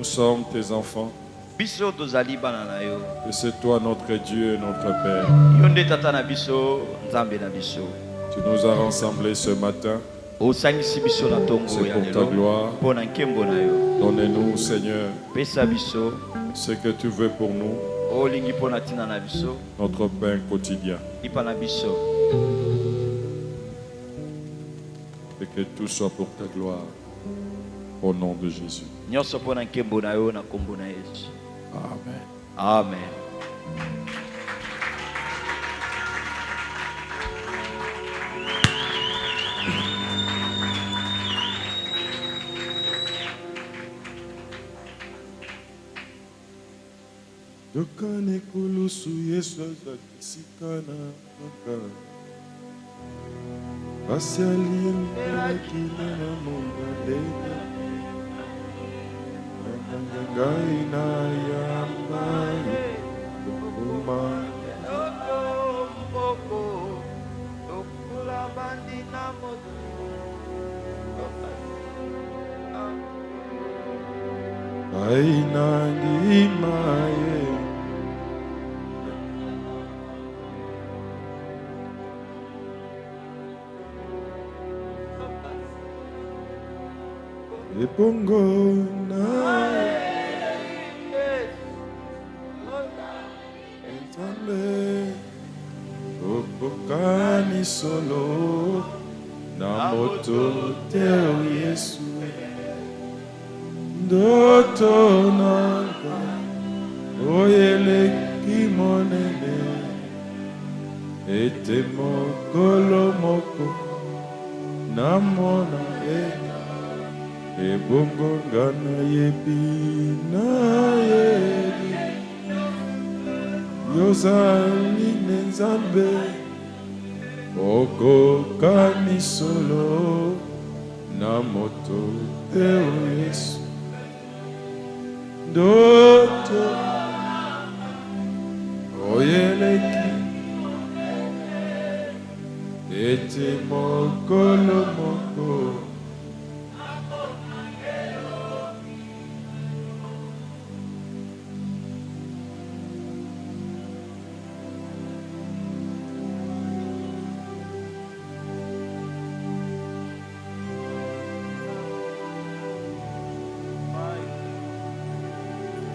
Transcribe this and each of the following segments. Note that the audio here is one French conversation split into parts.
Nous sommes tes enfants. Et c'est toi notre Dieu et notre Père. Tu nous as rassemblés ce matin. C'est pour ta gloire. Donnez-nous, Seigneur, ce que tu veux pour nous, notre pain quotidien. Et que tout soit pour ta gloire. Au nom de Jésus. Amen. Amen. Dokane kulusu Yesu azakisikana maka basi aliyempelekile na mungadega ngai na yambaye dokuma aina ngimaye Ebongo na Entambe Okokani solo na moto teo Yesu Ndoto nanga oyele kimonene ete mokolo moko namona ebongo ngana yebi na yebi yozali nenzambe okokani solo na moto teo Yesu ndoto oyeleki ete mokolo moko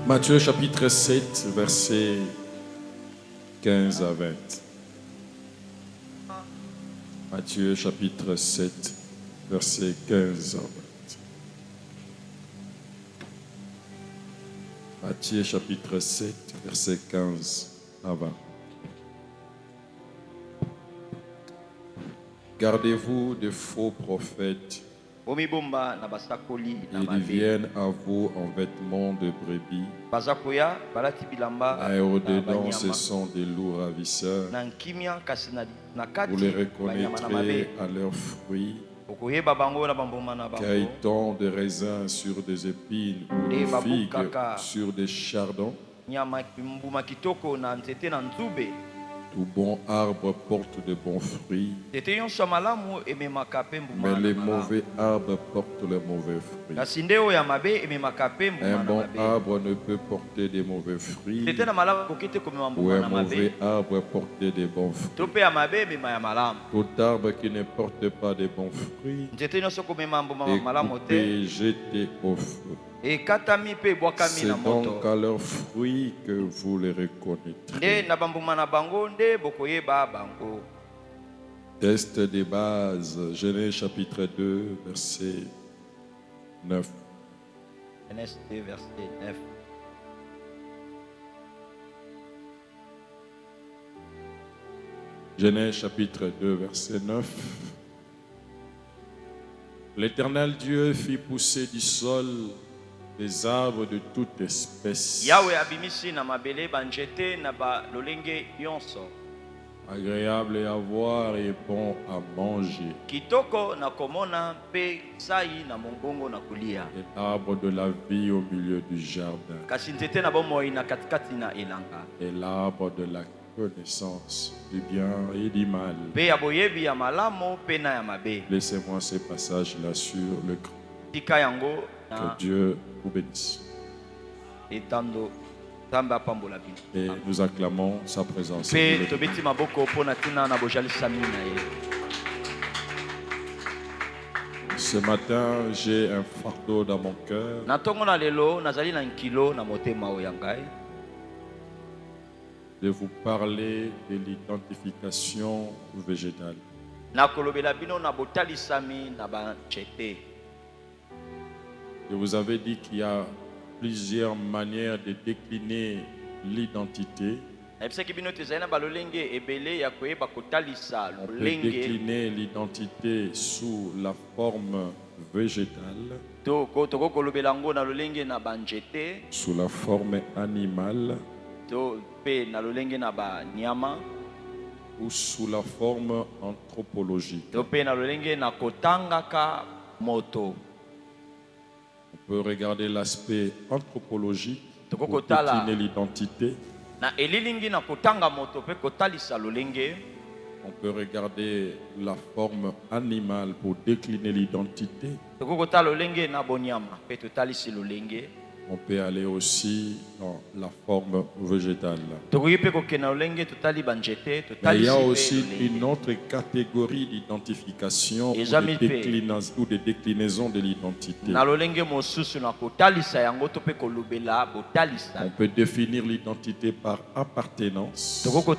Matthieu chapitre 7, versets 15 à 20. Matthieu chapitre 7, versets 15 à 20. Matthieu chapitre 7, versets 15 à 20. Gardez-vous de faux prophètes. Ils viennent à vous en vêtements de brebis, et au-dedans ce sont des loups ravisseurs. Vous les reconnaîtrez à leurs fruits. Cueille-t-on des raisins sur des épines ou des figues sur des chardons? Tout bon arbre porte de bons fruits, mais les mauvais arbres portent les mauvais fruits. Un bon arbre ne peut porter de mauvais fruits, ou un mauvais arbre porter de bons fruits. Tout arbre qui ne porte pas de bons fruits est coupé et jeté au feu. C'est donc à leurs fruits que vous les reconnaîtrez. Test des bases, Genèse chapitre 2, verset 9. Genèse 2, verset 9. Genèse chapitre 2, verset 9. L'Éternel Dieu fit pousser du sol des arbres de toute espèce, agréables à voir et bons à manger. Et l'arbre de la vie au milieu du jardin. Et l'arbre de la connaissance du bien et du mal. Laissez-moi ces passages-là sur le cran. Que Dieu vous bénisse. Et nous acclamons sa présence. Ce matin, j'ai un fardeau dans mon cœur. De vous parler de l'identification végétale. Je vous avais dit qu'il y a plusieurs manières de décliner l'identité. On peut décliner l'identité sous la forme végétale, sous la forme animale, ou sous la forme anthropologique. On peut regarder l'aspect anthropologique pour décliner l'identité. On peut regarder la forme animale pour décliner l'identité. On peut aller aussi dans la forme végétale. Mais il y a aussi une autre catégorie d'identification ou de déclinaison de l'identité. On peut définir l'identité par appartenance. On peut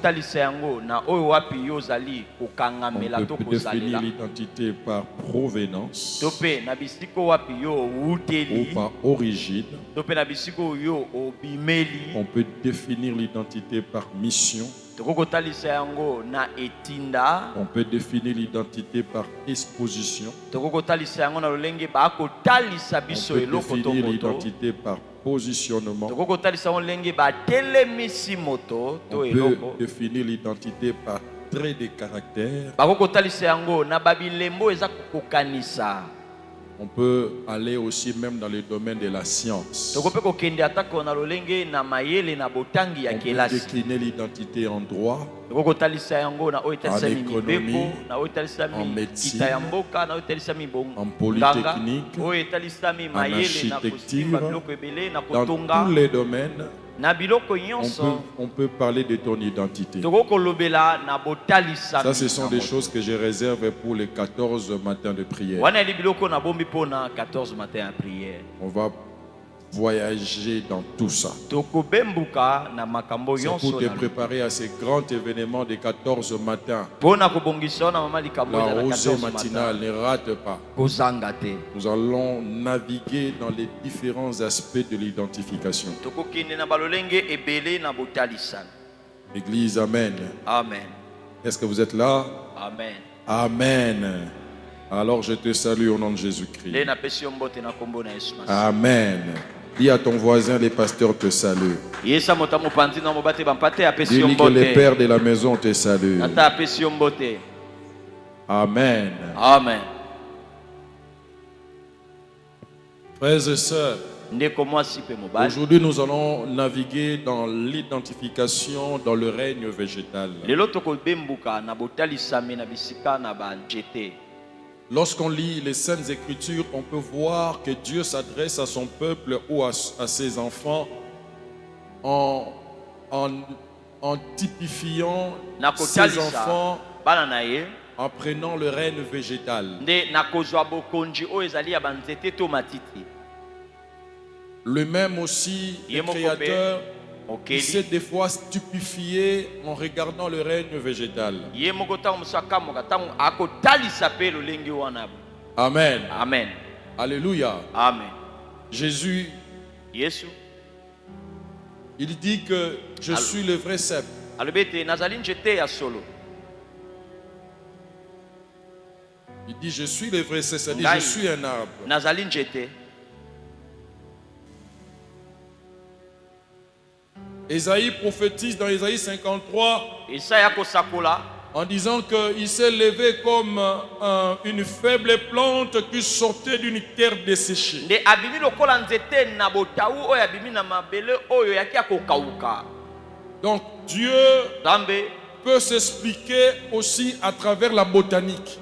définir l'identité par provenance ou par origine. On peut définir l'identité par mission. On peut définir l'identité par exposition. On peut définir l'identité par positionnement. On peut définir l'identité par trait de caractère. On peut aller aussi même dans le domaine de la science. On peut décliner l'identité en droit, en économie, en médecine, en polytechnique, en architecture, dans tous les domaines. On peut parler de ton identité. Ça, ce sont des choses que je réserve pour les 14 matins de prière. On va voyager dans tout ça. C'est pour te préparer à ces grands événements des 14 matins. La rosée matinale, ne rate pas. Nous allons naviguer dans les différents aspects de l'identification. Église, amen. Amen. Est-ce que vous êtes là? Amen. Amen. Alors je te salue au nom de Jésus-Christ. Amen. Dis à ton voisin, les pasteurs te saluent. Dis-lui que les pères de la maison te saluent. Amen. Amen. Frères et sœurs, aujourd'hui nous allons naviguer dans l'identification dans le règne végétal. Lorsqu'on lit les Saintes Écritures, on peut voir que Dieu s'adresse à son peuple ou à ses enfants en typifiant ses enfants en prenant le règne végétal. Le même aussi, le Créateur, il s'est des fois stupéfié en regardant le règne végétal. Amen. Amen. Alléluia. Amen. Jésus, il dit que je suis le vrai cep. Il dit je suis le vrai cep, c'est-à-dire je suis un arbre. Ésaïe prophétise dans Ésaïe 53 en disant qu'il s'est levé comme une faible plante qui sortait d'une terre desséchée. Donc Dieu peut s'expliquer aussi à travers la botanique.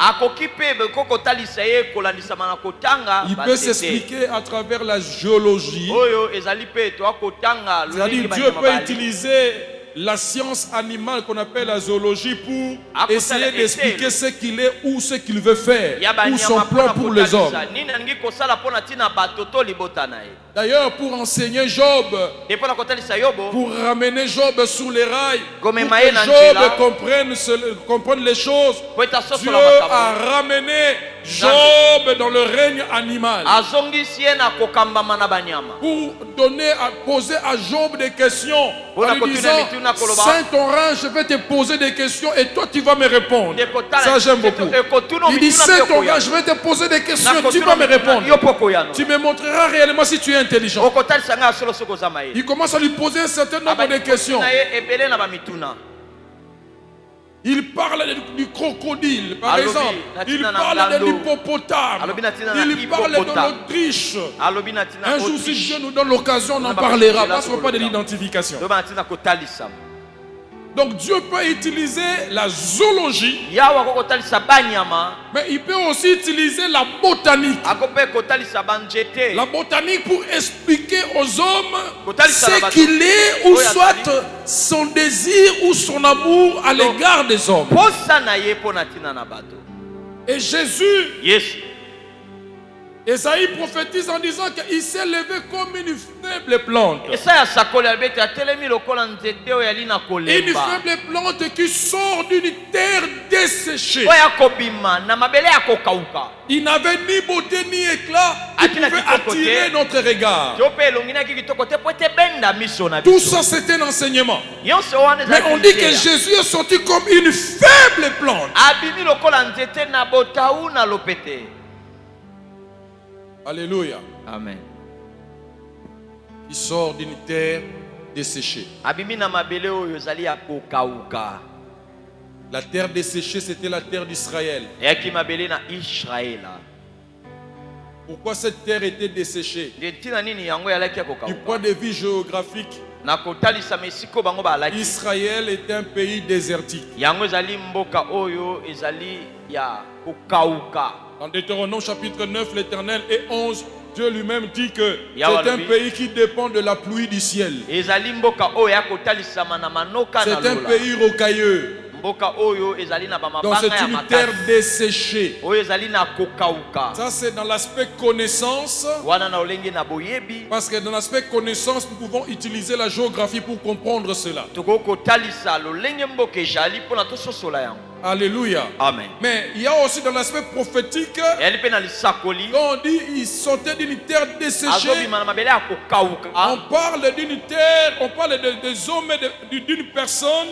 Il peut s'expliquer à travers la géologie. C'est-à-dire Dieu peut utiliser la science animale qu'on appelle la zoologie pour essayer d'expliquer ce qu'il est ou ce qu'il veut faire, ou son plan pour les hommes. D'ailleurs, pour enseigner Job, pour ramener Job sous les rails, pour que Job comprenne les choses, Dieu a ramené Job dans le règne animal. Pour poser à Job des questions, en lui disant, Saint-Orange, je vais te poser des questions et toi tu vas me répondre. Ça j'aime beaucoup. Il dit, Saint-Orange, je vais te poser des questions, tu vas me répondre. Tu me montreras réellement si tu es intelligent. Il commence à lui poser un certain nombre de questions. Il parle du crocodile, par exemple. Il parle de l'hippopotame. Il parle de l'Autriche. Un jour, si Dieu nous donne l'occasion, on en parlera. Parce qu'on parle de l'identification. Donc Dieu peut utiliser la zoologie, mais il peut aussi utiliser la botanique. La botanique pour expliquer aux hommes ce qu'il est, ou soit son désir ou son amour à l'égard des hommes. Et Jésus, Esaïe prophétise en disant qu'il s'est levé comme une faible plante. Une faible plante qui sort d'une terre desséchée. Il n'avait ni beauté ni éclat qui pouvait attirer notre regard. Tout ça c'était un enseignement. Mais on dit que Jésus est sorti comme une faible plante. Alléluia. Amen. Il sort d'une terre desséchée. La terre desséchée, c'était la terre d'Israël. Pourquoi cette terre était desséchée? Du point de vue géographique, Israël est un pays désertique. Dans Deutéronome chapitre 9, l'Éternel et 11, Dieu lui-même dit que c'est un pays qui dépend de la pluie du ciel. C'est un pays rocailleux. Donc c'est une terre desséchée. Ça c'est dans l'aspect connaissance. Parce que dans l'aspect connaissance, nous pouvons utiliser la géographie pour comprendre cela. Alléluia. Amen. Mais il y a aussi dans l'aspect prophétique, quand on dit il sortait d'une terre desséchée, on parle d'une terre, on parle des hommes, d'une personne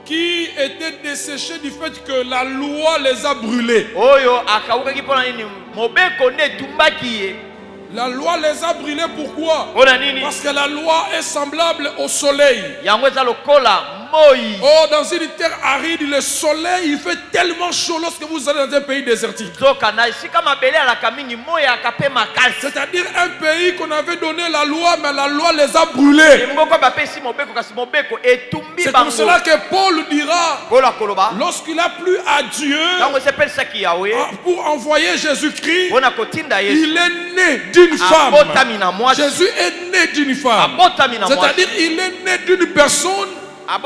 qui était desséchée du fait que la loi les a brûlés. La loi les a brûlés, pourquoi? Parce que la loi est semblable au soleil. Oh, dans une terre aride, le soleil il fait tellement chaud lorsque vous allez dans un pays désertique. C'est-à-dire un pays qu'on avait donné la loi, mais la loi les a brûlés. C'est pour cela que Paul dira, lorsqu'il a plu à Dieu pour envoyer Jésus-Christ, il est né d'une femme. Jésus est né d'une femme. C'est-à-dire il est né d'une personne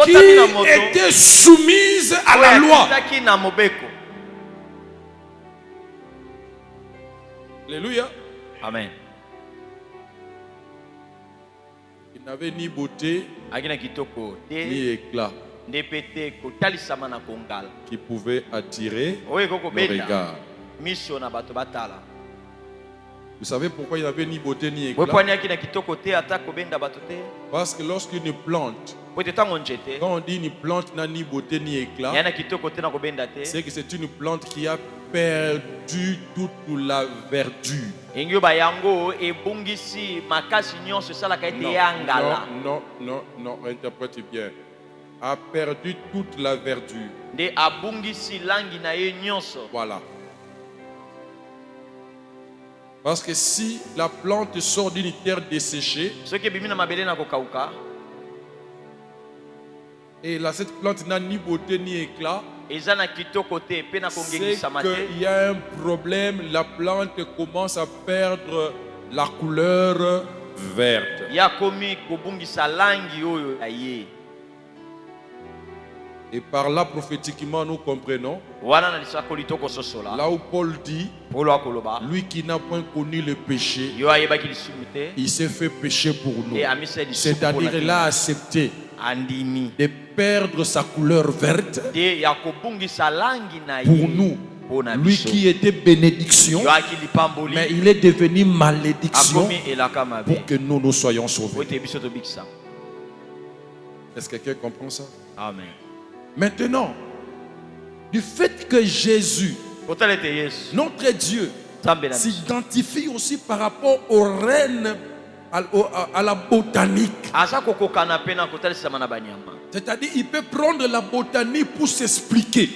qui était soumise à la loi. Alléluia. Amen. Il n'avait ni beauté ni éclat qui pouvait attirer le regard. Vous savez pourquoi il n'avait ni beauté ni éclat? Parce que lorsqu'une plante, quand on dit une plante n'a ni beauté ni éclat, c'est que c'est une plante qui a perdu toute la verdure. Non, interprète bien. A perdu toute la verdure. Voilà. Parce que si la plante sort d'une terre desséchée, Et là, cette plante n'a ni beauté ni éclat. C'est qu'il y a un problème. La plante commence à perdre la couleur verte. Et par là, prophétiquement, nous comprenons. Là où Paul dit, lui qui n'a point connu le péché, il s'est fait péché pour nous. C'est-à-dire qu'il a accepté de perdre sa couleur verte pour nous. Lui qui était bénédiction, mais il est devenu malédiction pour que nous soyons sauvés. Est-ce que quelqu'un comprend ça? Amen. Maintenant, du fait que Jésus, notre Dieu, s'identifie aussi par rapport aux reines, à la botanique. C'est-à-dire il peut prendre la botanique pour s'expliquer.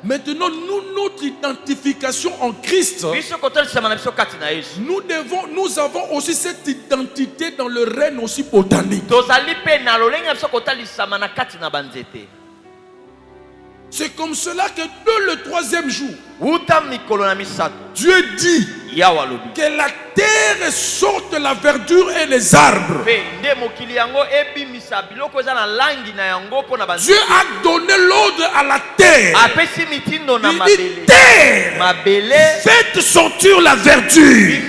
Maintenant, notre identification en Christ, nous avons aussi cette identité dans le règne aussi botanique. C'est comme cela que dès le 3e jour, Dieu dit que la terre sorte la verdure et les arbres. Dieu a donné l'ordre à la terre. Il dit, terre, faites sortir la verdure. Et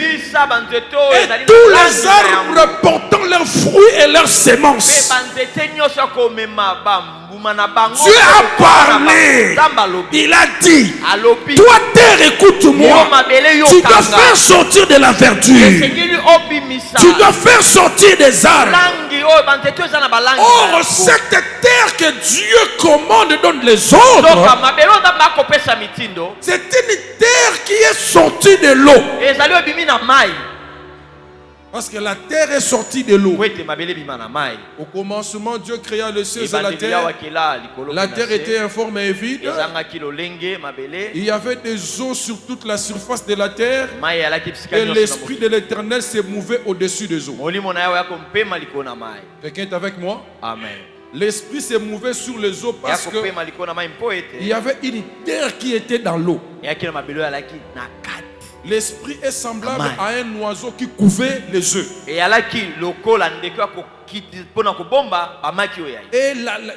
tous les arbres portant leurs fruits et leurs semences. Dieu a parlé. Il a dit, toi terre, écoute-moi. Tu dois faire sortir de la verdure. Tu dois faire sortir des arbres. Or, cette terre que Dieu commande dans les autres, c'est une terre qui est sortie de l'eau. Parce que la terre est sortie de l'eau. Au commencement, Dieu créa le ciel et la terre. La terre était informe et vide. Il y avait des eaux sur toute la surface de la terre. Et l'Esprit de l'Éternel s'est mouvé au-dessus des eaux. Quelqu'un est avec moi? Amen. L'Esprit s'est mouvé sur les eaux parce que il y avait une terre qui était dans l'eau. L'esprit est semblable à un oiseau qui couvait les œufs. Et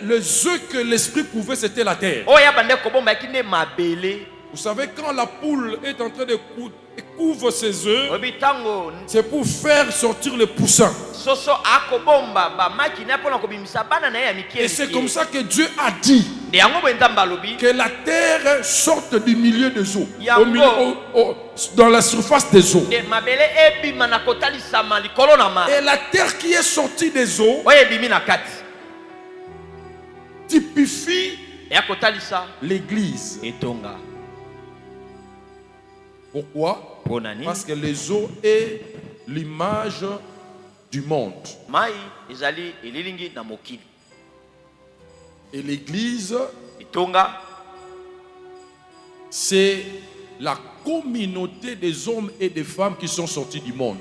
les œufs que l'esprit couvait, c'était la terre. Vous savez, quand la poule est en train de couvre ses œufs, c'est pour faire sortir le poussin. Et c'est comme ça que Dieu a dit que la terre sorte du milieu des eaux, dans la surface des eaux. Et la terre qui est sortie des eaux typifie l'église. Pourquoi? Parce que les eaux est l'image du monde. Et l'église, c'est la communauté des hommes et des femmes qui sont sortis du monde.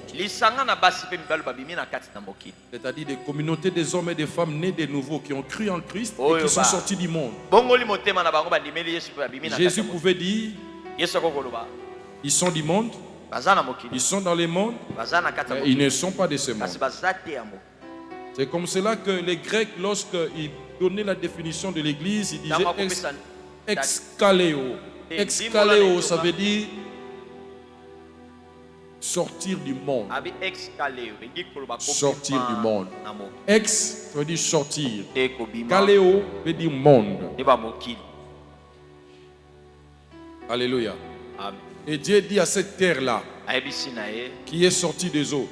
C'est-à-dire des communautés des hommes et des femmes nés de nouveau qui ont cru en Christ et qui sont sortis du monde. Jésus pouvait dire, ils sont du monde, ils sont dans le monde, mais ils ne sont pas de ce monde. C'est comme cela que les Grecs, lorsqu'ils donnaient la définition de l'église, ils disaient exkaleo. Exkaleo, ça veut dire sortir du monde. Sortir du monde. Ex veut dire sortir. Kaleo veut dire monde. Alléluia. Et Dieu dit à cette terre-là, qui est sortie des eaux,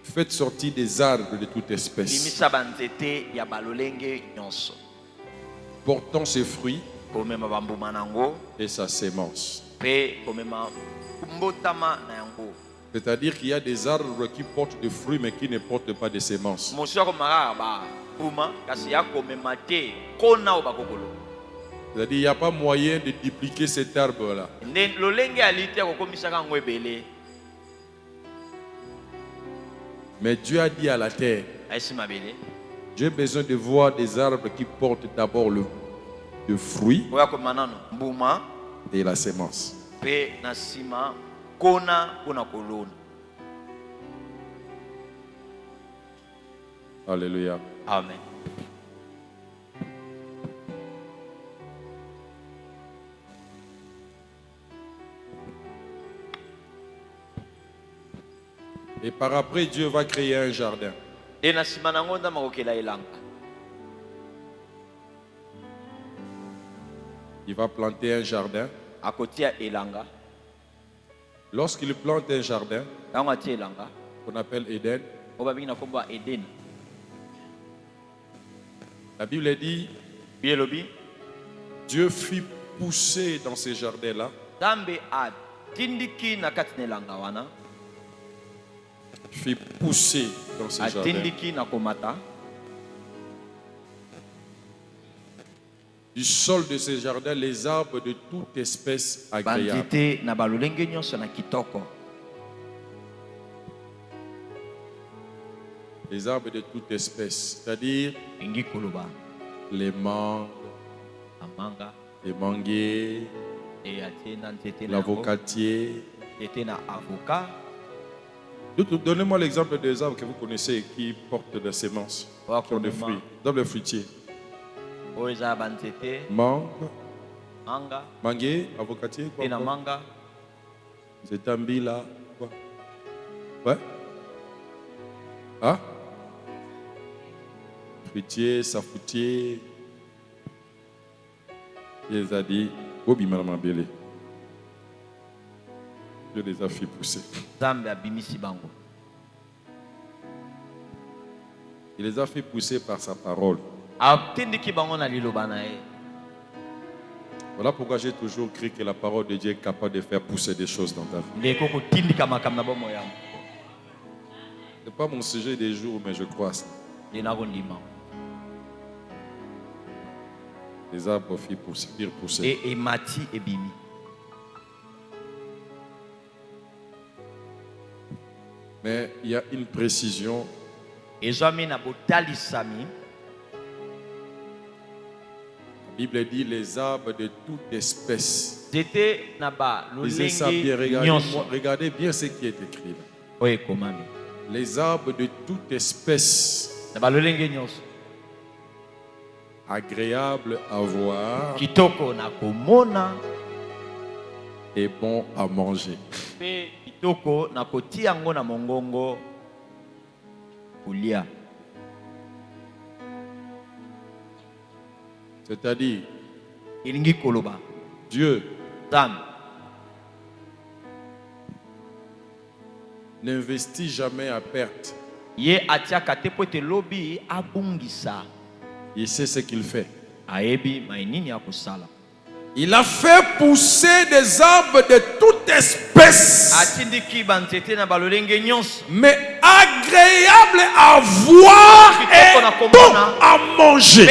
faites sortir des arbres de toute espèce, portant ses fruits et sa sémence. C'est-à-dire qu'il y a des arbres qui portent des fruits mais qui ne portent pas de sémences. C'est-à-dire qu'il n'y a pas moyen de dupliquer cet arbre-là. Mais Dieu a dit à la terre, j'ai besoin de voir des arbres qui portent d'abord le fruit et la sémence. Alléluia. Amen. Et par après, Dieu va créer un jardin. Il va planter un jardin. Lorsqu'il plante un jardin, qu'on appelle Éden, la Bible dit, Dieu fit pousser dans ces jardins-là fit pousser dans ces jardins du sol de ces jardins les arbres de toute espèce agréable. Les arbres de toute espèce, c'est-à-dire les mangues, les manguiers, l'avocatier. Donnez-moi l'exemple des arbres que vous connaissez qui portent des semences, qui ont des fruits. Dans le fruitier. Mangue, manguier, avocatier, quoi. C'est un là, quoi. Ouais. Hein? Fruitier, safoutier. Il les a dit, Bobi Madame Bélé. Dieu les a fait pousser. Il les a fait pousser par sa parole. Voilà pourquoi j'ai toujours cru que la parole de Dieu est capable de faire pousser des choses dans ta vie. Ce n'est pas mon sujet des jours, mais je crois ça. Les arbres firent pousser. Mais il y a une précision. La Bible dit les arbres de toute espèce. Lisez ça bien, regardez bien ce qui est écrit là. Les arbres de toute espèce, agréables à voir et bon à manger. C'est-à-dire, Dieu n'investit jamais à perte. Il sait ce qu'il fait. Il a fait pousser des arbres de toute espèce, mais agréables à voir et bon à manger.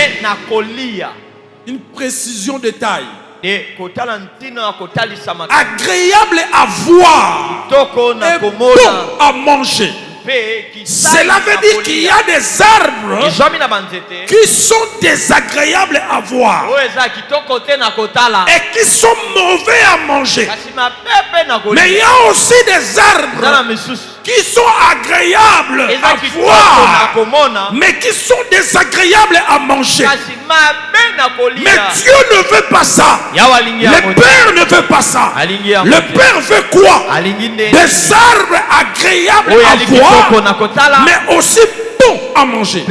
Une précision de taille. Agréable à voir et bon à manger. Cela veut dire qu'il y a des arbres qui sont désagréables à voir et qui sont mauvais à manger. Mais il y a aussi des arbres qui sont agréables à voir mais qui sont désagréables à manger. Mais Dieu ne veut pas ça. Le Père ne veut pas ça. Le Père veut quoi? Des arbres agréables à voir mais aussi bon à manger.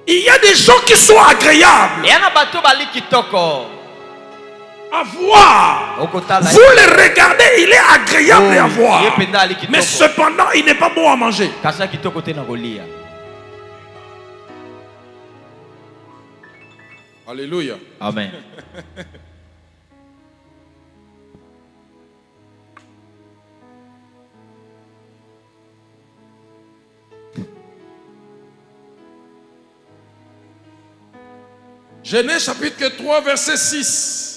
Il y a des gens qui sont agréables à voir. Vous les regardez, il est agréable à voir, mais cependant il n'est pas bon à manger. Alléluia. Amen. Genèse chapitre 3 verset 6.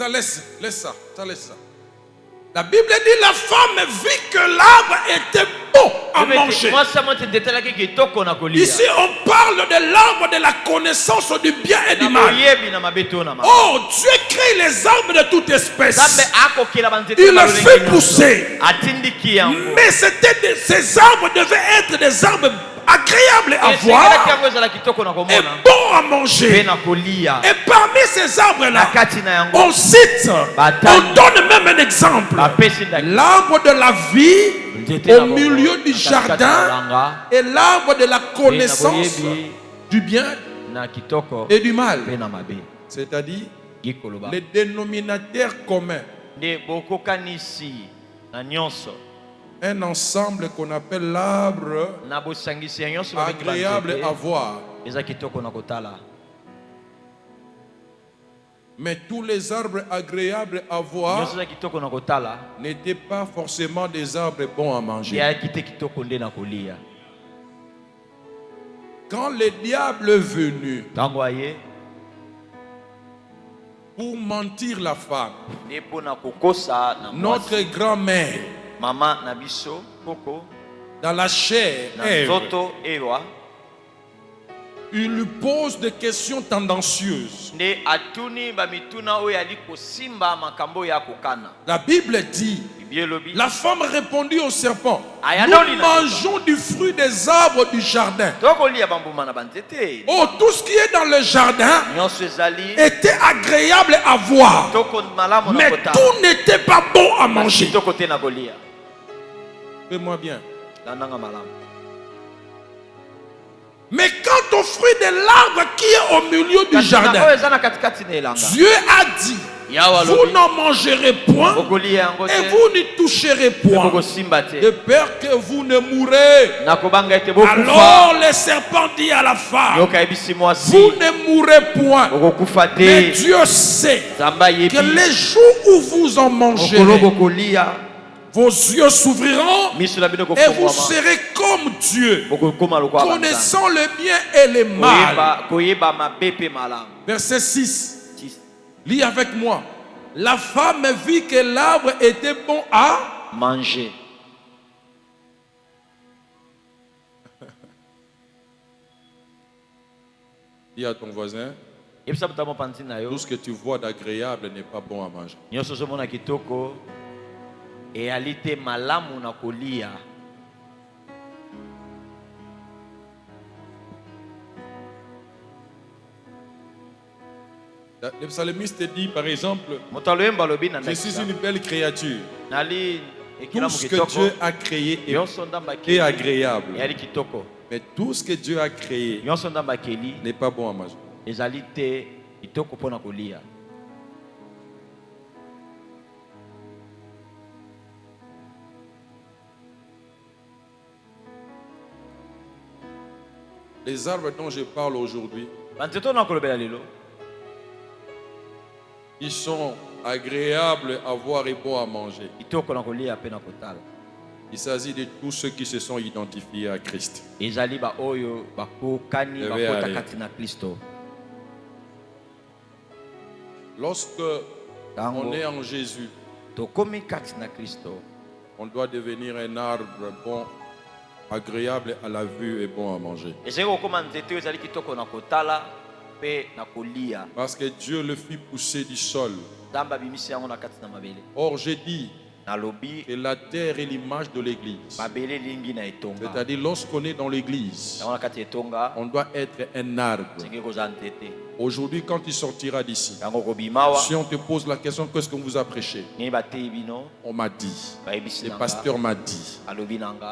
Ça laisse ça. La Bible dit la femme vit que l'arbre était bon à manger. Ici, on parle de l'arbre de la connaissance du bien et du mal. Oh, Dieu crée les arbres de toute espèce. Il les fait pousser. Mais ces arbres devaient être des arbres agréables à voir et bons à manger. Et parmi ces arbres-là, on cite, on donne même un exemple. L'arbre de la vie au milieu du jardin et l'arbre de la connaissance du bien et du mal. C'est-à-dire les dénominateurs communs. Un ensemble qu'on appelle l'arbre agréable à voir. Mais tous les arbres agréables à voir n'étaient pas forcément des arbres bons à manger. Quand le diable est venu pour mentir la femme, notre grand-mère, dans la chair, il lui pose des questions tendancieuses. La Bible dit, la femme répondit au serpent, nous mangeons du fruit des arbres du jardin. Oh, tout ce qui est dans le jardin était agréable à voir, mais tout n'était pas bon à manger. Fais-moi bien. Mais quant au fruit de l'arbre qui est au milieu du jardin, Dieu a dit, vous n'en mangerez point et vous n'y toucherez point, de peur que vous ne mourrez. Alors le serpent dit à la femme, vous ne mourrez point. Mais Dieu sait que les jours où vous en mangerez, vos yeux s'ouvriront et vous serez comme Dieu, connaissant le bien et le mal. Verset 6. Lis avec moi. La femme vit que l'arbre était bon à manger. Dis à ton voisin, tout ce que tu vois d'agréable n'est pas bon à manger. Le psalmiste dit par exemple, je suis une belle créature. Tout ce que Dieu a créé est agréable. Mais tout ce que Dieu a créé n'est pas bon à manger. Les arbres dont je parle aujourd'hui, ils sont agréables à voir et bons à manger. Il s'agit de tous ceux qui se sont identifiés à Christ. Lorsque on est en Jésus, on doit devenir un arbre bon, agréable à la vue et bon à manger. Parce que Dieu le fit pousser du sol. Or, j'ai dit que la terre est l'image de l'église. C'est-à-dire, lorsqu'on est dans l'église, on doit être un arbre. Aujourd'hui, quand tu sortiras d'ici, si on te pose la question, qu'est-ce qu'on vous a prêché? On m'a dit, le pasteur m'a dit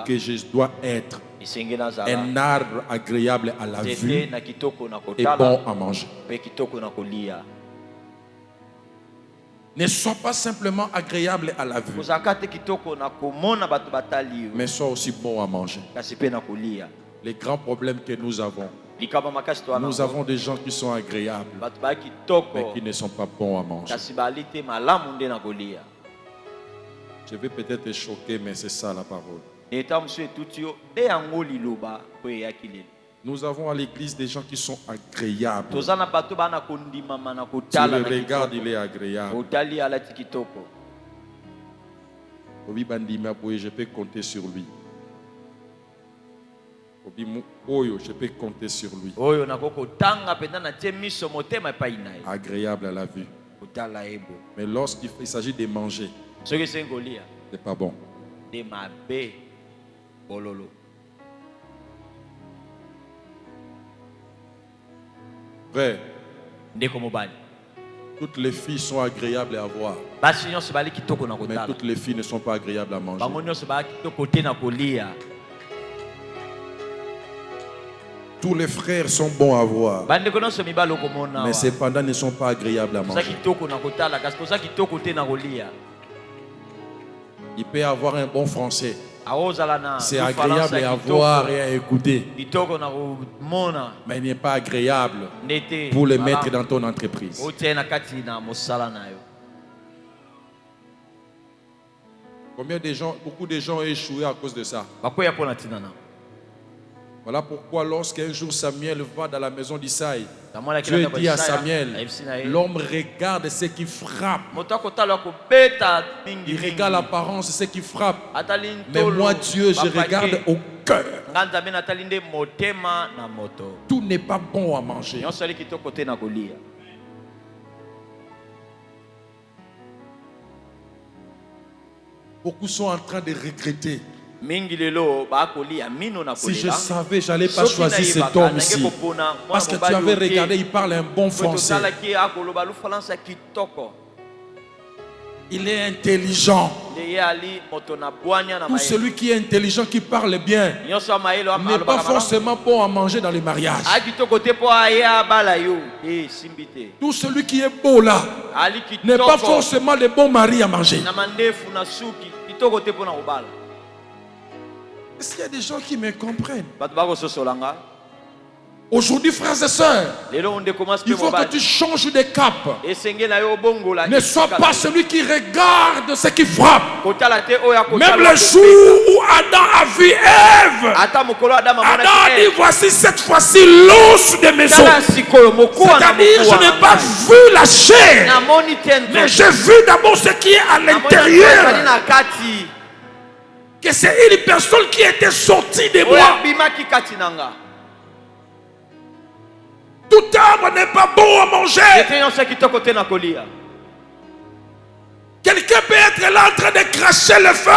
que je dois être un arbre agréable à la vue et bon à manger. Ne sois pas simplement agréable à la vue, mais sois aussi bon à manger. Les grands problèmes que nous avons des gens qui sont agréables, mais qui ne sont pas bons à manger. Je vais peut-être te choquer, mais c'est ça la parole. Nous avons à l'église des gens qui sont agréables. Tu le regardes, il est agréable. Je peux compter sur lui. Je peux compter sur lui. Agréable à la vue. Mais lorsqu'il s'agit de manger, c'est pas bon. Frère, toutes les filles sont agréables à voir. Mais toutes les filles ne sont pas agréables à manger. Tous les frères sont bons à voir. Mais cependant ne sont pas agréables à manger. Il peut avoir un bon français. C'est agréable à voir et à écouter. Mais il n'est pas agréable pour le mettre dans ton entreprise. Combien de gens, beaucoup de gens ont échoué à cause de ça. Voilà pourquoi lorsqu'un jour Samuel va dans la maison d'Isaïe, Dieu dit à Samuel, l'homme regarde ce qui frappe. Il regarde l'apparence, ce qui frappe. Mais moi Dieu, je regarde au cœur. Tout n'est pas bon à manger. Beaucoup sont en train de regretter. Si je savais, je n'allais pas choisir cet homme ici. Parce que tu avais regardé, il parle un bon français. Il est intelligent. Tout celui qui est intelligent, qui parle bien, n'est pas forcément bon à manger dans les mariages. Tout celui qui est beau là, n'est pas forcément le bon mari à manger. Est-ce qu'il y a des gens qui me comprennent? Aujourd'hui, frères et sœurs, il faut que tu changes de cap. Ne sois pas celui qui regarde ce qui frappe. Même le jour où Adam a vu Ève, Adam a dit, voici cette fois-ci l'os de maison. C'est-à-dire, je n'ai pas vu la chair, mais j'ai vu d'abord ce qui est à l'intérieur. Que c'est une personne qui était sortie de moi. Tout arbre n'est pas bon à manger. Quelqu'un peut être là en train de cracher le feu.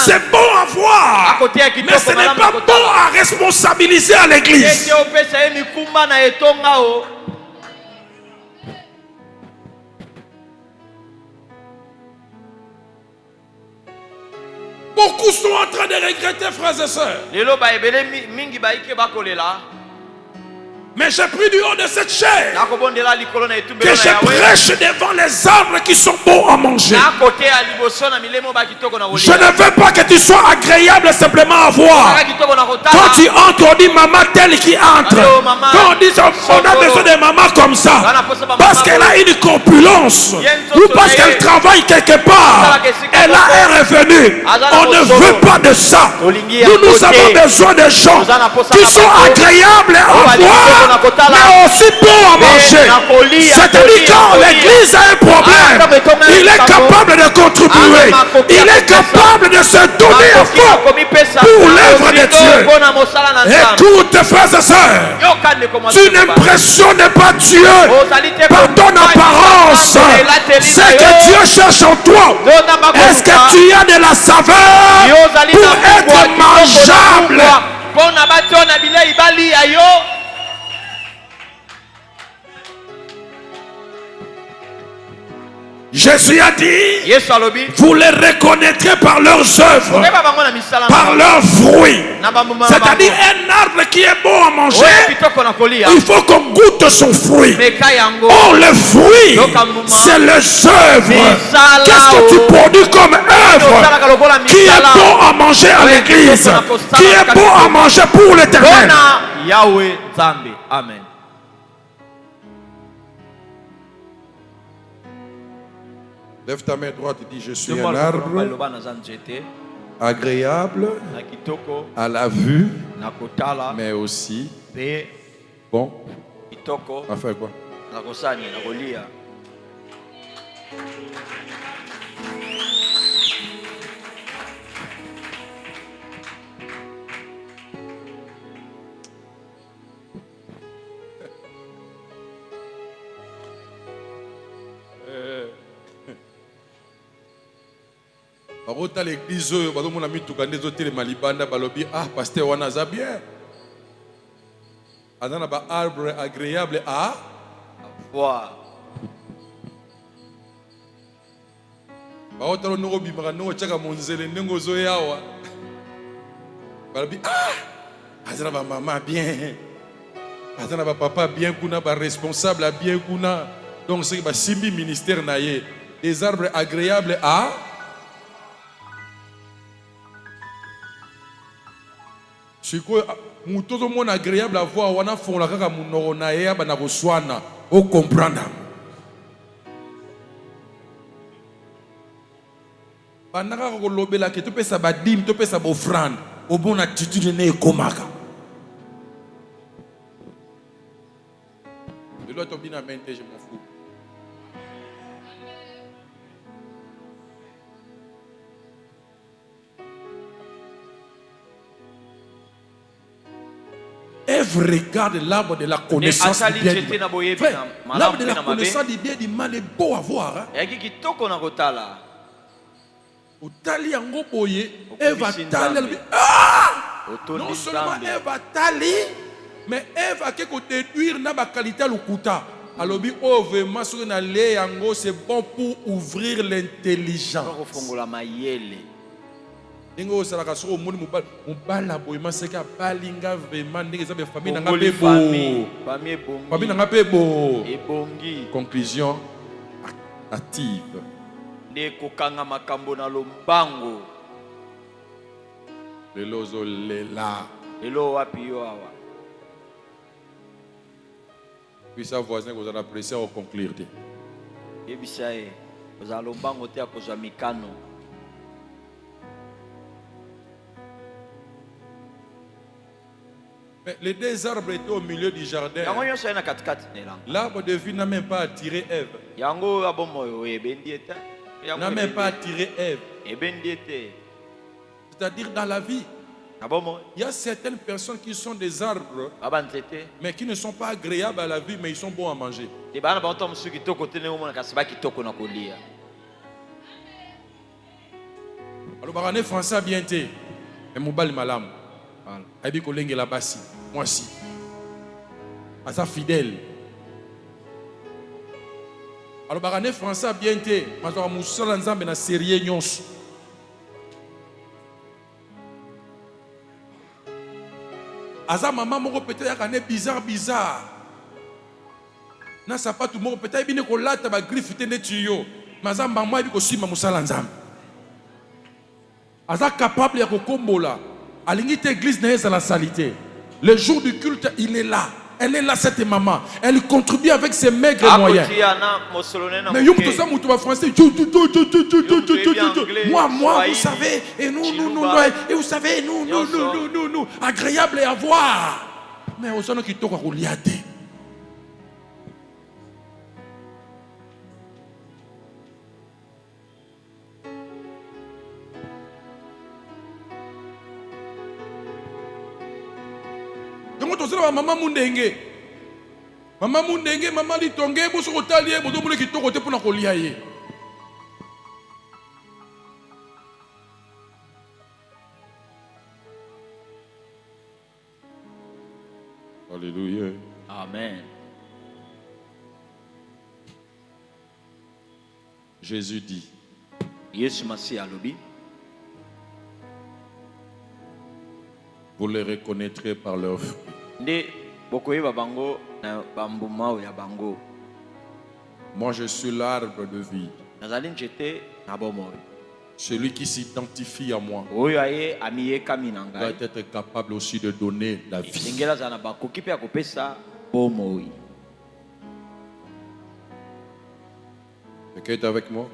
C'est bon à voir, mais ce n'est pas bon à responsabiliser à l'église. Beaucoup sont en train de regretter, frères et sœurs. Mais j'ai pris du haut de cette chair que je prêche devant les arbres qui sont bons à manger. Je ne veux pas que tu sois agréable simplement à voir. Quand tu entres, on dit maman telle qui entre. Quand on dit on a besoin de maman comme ça, parce qu'elle a une corpulence ou parce qu'elle travaille quelque part, elle a un revenu. On ne veut pas de ça. Nous avons besoin de gens qui sont agréables à voir, mais aussi bon à manger. C'est-à-dire quand l'église a un problème, il est capable de contribuer. Il est capable de se donner à fond pour l'œuvre de Dieu. Écoute, frères et sœurs, tu n'impressionnes pas Dieu par ton apparence. Ce que Dieu cherche en toi, est-ce que tu as de la saveur pour être mangeable? Jésus a dit, vous les reconnaîtrez par leurs œuvres, par leurs fruits. C'est-à-dire un arbre qui est bon à manger, il faut qu'on goûte son fruit. Or le fruit, c'est les œuvres. Qu'est-ce que tu produis comme œuvre qui est bon à manger à l'église, qui est bon à manger pour l'Éternel? Yahweh Zambi. Amen. Lève ta main droite et dis, je suis un arbre agréable à la vue, mais aussi bon. On va faire quoi? Dans l'église, on a mis tout le monde balobi ah pasteur wana za bien. Adana ba arbre agréable à voir. Ba otalo noko bimaka noko chaka monzele ndengo zo yawa. Balobi ah azana ba maman bien. Azana ba papa bien kuna ba responsable bien kuna. Donc c'est ba simbi ministère naie des arbres agréables à c'est quoi tout le monde agréable à voir wana font la kaka munoro na ya bana boswana o comprendre banaka ko lobela ke to pesa badim to pesa bofrande au bon attitude ne komaka de l'autre bina mente je m'en fous. Ève regarde l'arbre de la connaissance du bien. L'arbre de la connaissance du bien et du mal est beau à voir. Otali yango boye, Ève a tali. Non seulement Ève a tali, mais Ève a quelque déduire na ba qualité lukuta. Alobi oh vraiment ce na le yango c'est bon pour ouvrir l'intelligence. Ningo salaka soko moni mobala boyema seka balinga vraiment ndenge za famille na ngabe bo famille na ngabe bo ebongi. Conclusion active de kokanga makambo na lombango lelo zo lela lelo wapi yo awa puis sa voisin ko za apprécier au conclure te ebisa e za lombango te akozwa mikano. Les deux arbres étaient au milieu du jardin. L'arbre de vie n'a même pas attiré Ève. N'a même pas attiré Ève. C'est-à-dire dans la vie, il y a certaines personnes qui sont des arbres, mais qui ne sont pas agréables à la vie, mais ils sont bons à manger. Alors, on français bien été. Et mon bal malam. Abi kolenge la basi. Moi si. Asa fidèle. Alors barané français bien été. Mazo musala nzambe na sérieux nyonso. Asa maman moko peut-être akané bizarre. Na sapatu moko peut-être bine ko lata ba griffe tene tuyo. Maza maman bi ko sima musala nzambe. Asa capable ya ko kombola. À l'église n'est pas la salité. Le jour du culte, il est là. Elle est là, cette maman. Elle contribue avec ses maigres moyens. Mais français. Moi, vous savez, et nous, et vous savez, nous, agréable à voir. Mais aux gens qui toquent à Goliath. Maman Mundenge, maman Litonge, boso kotalie, boso mule kitoko te pona kolia ye. Alléluia. Amen. Jésus dit. Yesu Masi alobi. Vous les reconnaîtrez par leurs fruits. Moi je suis l'arbre de vie. Celui qui s'identifie à moi doit être capable aussi de donner la vie. Quelqu'un est avec moi?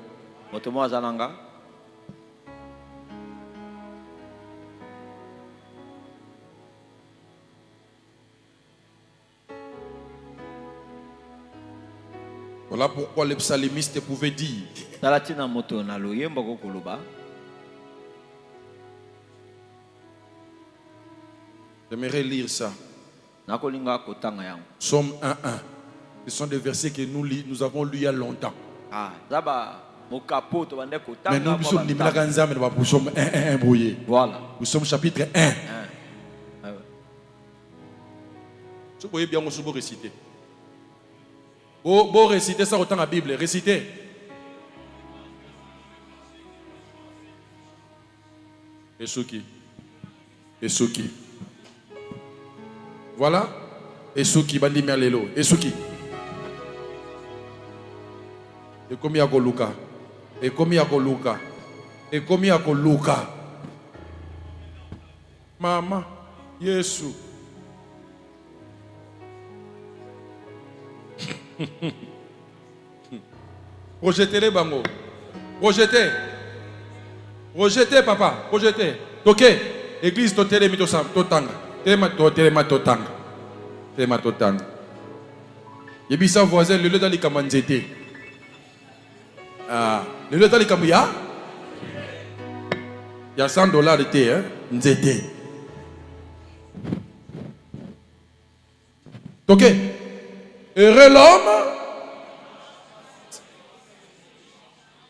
Voilà pourquoi le psalémiste pouvait dire. J'aimerais lire ça. Somme 1:1. Ce sont des versets que nous avons lus il y a longtemps. Mais nous sommes voilà. Nous sommes chapitre 1. Vous voyez bien, on se réciter. Vous réciter ça autant la Bible. Récitez. Esuki. Esuki. Voilà. Esuki, bandi merlelo. Esuki. Et comme il y a Luka. Et comme il y a Luka. Et comme il y a Luka. Maman, Yesu. Projetez les bango. Projetez. Projetez, papa. Projetez. Ok. Église, totele mito sam. Totanga. Telema totanga. Telema totanga. Yebisa voisin, le lieu dans les kamanzete. Ah. Le lieu dans les kamuya. Il y a $100 de thé, hein. Nzete. Ok. Heureux l'homme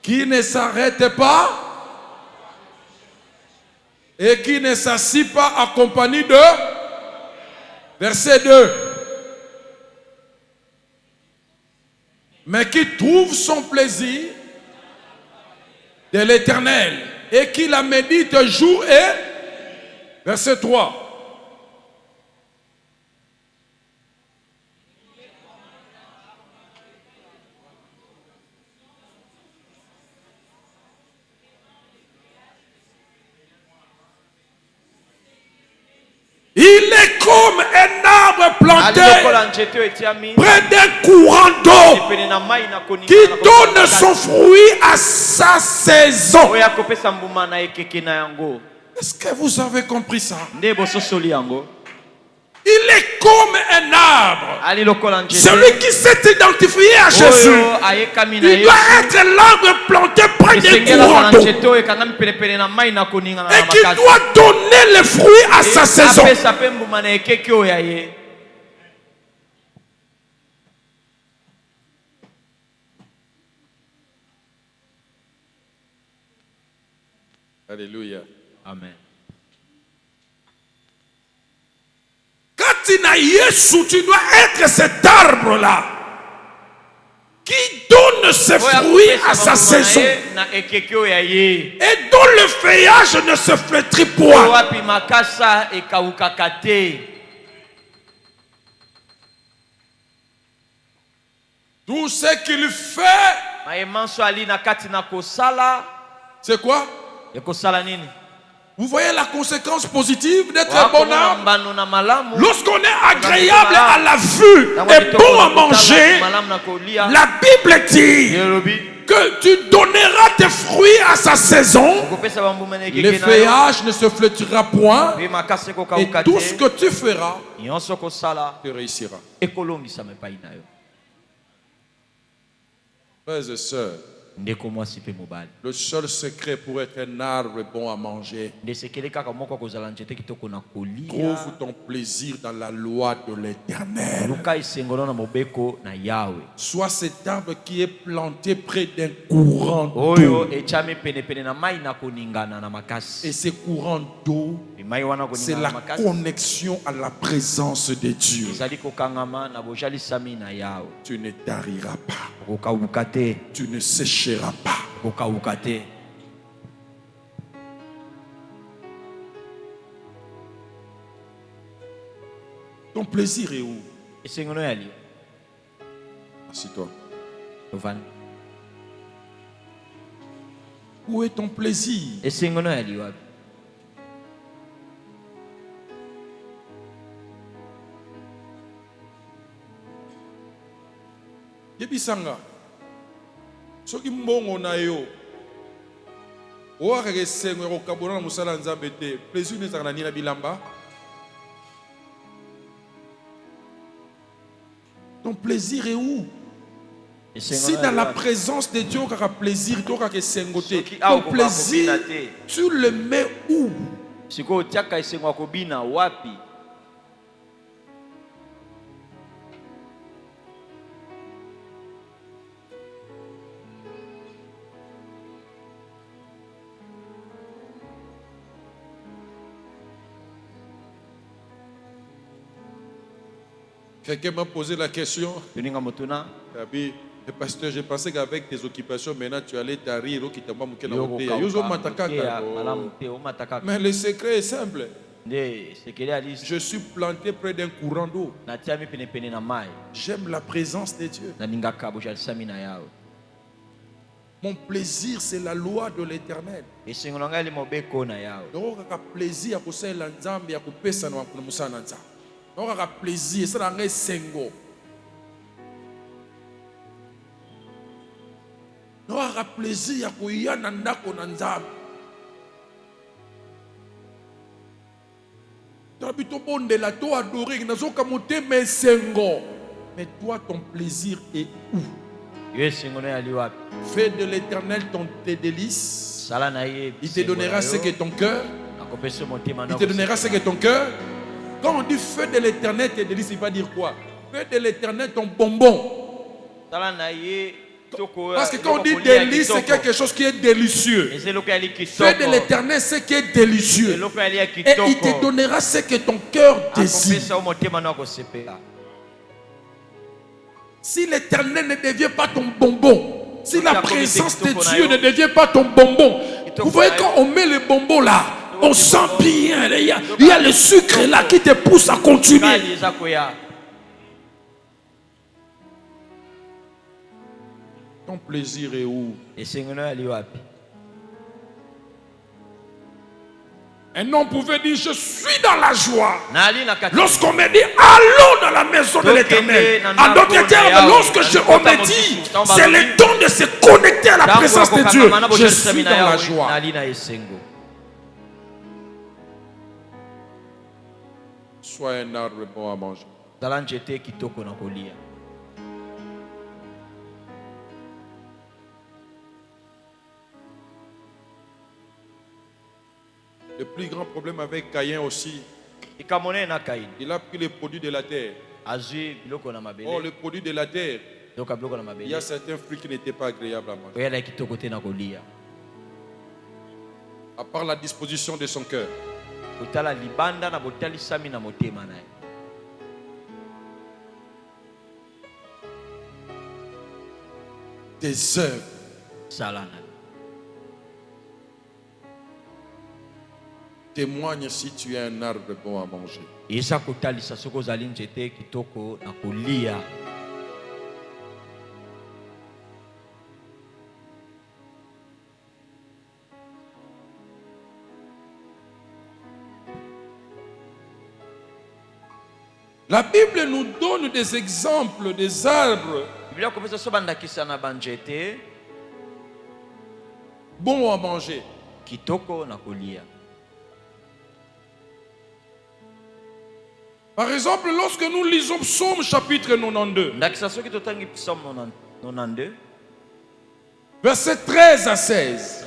qui ne s'arrête pas et qui ne s'assit pas accompagné de verset 2. Mais qui trouve son plaisir de l'Éternel et qui la médite jour et verset 3. Il est comme un arbre planté près d'un courant d'eau qui donne son fruit à sa saison. Est-ce que vous avez compris ça? Il est comme un arbre. Celui qui s'est identifié à Jésus, il doit être l'arbre planté près des courants d'eau et qui doit donner les fruits à sa saison. Alléluia. Amen. Tu dois être cet arbre-là qui donne ses fruits à sa saison et dont le feuillage ne se flétrit point. Tout ce qu'il fait, c'est quoi? Vous voyez la conséquence positive d'être un bon arbre? Lorsqu'on est agréable à la vue et bon à manger, la Bible dit que tu donneras tes fruits à sa saison, le feuillage ne se flétrira point et tout ce que tu feras, tu réussiras. Frères et sœurs, le seul secret pour être un arbre bon à manger, trouve ton plaisir dans la loi de l'Éternel. Sois cet arbre qui est planté près d'un courant d'eau. Et ce courant d'eau, c'est la connexion à la présence de Dieu. Tu ne tariras pas. Tu ne sécheras pas. Ton plaisir est où? Assis-toi. Où est ton plaisir? Yebisanga. Soki mbongo na yo oareke sengo ya kokabona na mosala nzambe te, plaisir nezaka na nini na bilamba? Ton plaisir est où? Si dans la présence de Dieu, tu as plaisir, tu as sengoté. Ton plaisir, tu le mets où? Quelqu'un m'a posé la question. Pasteur, j'ai pensé qu'avec tes occupations, maintenant tu allais t'arrêter. Mais le secret est simple. Je suis planté près d'un courant d'eau. J'aime la présence de Dieu. Mon plaisir, c'est la loi de l'Éternel. Donc, plaisir à plaisir, ça n'a sengo. Non, à plaisir, à couiller nandako nanzam. T'habites au bon de la toi adoré, n'a pas monté mais sengo. Mais toi, ton plaisir est où? Fais de l'Éternel tes délices. Il te donnera ce que ton cœur. Il te donnera ce que ton cœur. Quand on dit feu de l'Éternel tes délices, il va dire quoi? Feu de l'Éternel ton bonbon. Parce que quand on dit délice, c'est quelque chose qui est délicieux. Feu de l'Éternel, c'est qui est délicieux. Et il te donnera ce que ton cœur désire. Si l'Éternel ne devient pas ton bonbon, si la présence de Dieu ne devient pas ton bonbon, vous voyez quand on met le bonbon là, on sent bien, il y a le sucre là qui te pousse à continuer. Ton plaisir est où? Un homme pouvait dire, je suis dans la joie. Lorsqu'on me dit, allons dans la maison de l'Éternel. En d'autres termes, lorsque on me dit, c'est le temps de se connecter à la présence de Dieu. Je suis dans la joie. Sois un arbre bon à manger. Le plus grand problème avec Caïn aussi, il a pris les produits de la terre. Oh, le produit de la terre, il y a certains fruits qui n'étaient pas agréables à manger. À part la disposition de son cœur. Tes œuvres témoigne si tu es un arbre bon à manger. La Bible nous donne des exemples des arbres bons à manger. Par exemple, lorsque nous lisons Psaume chapitre 92, verset 13 à 16.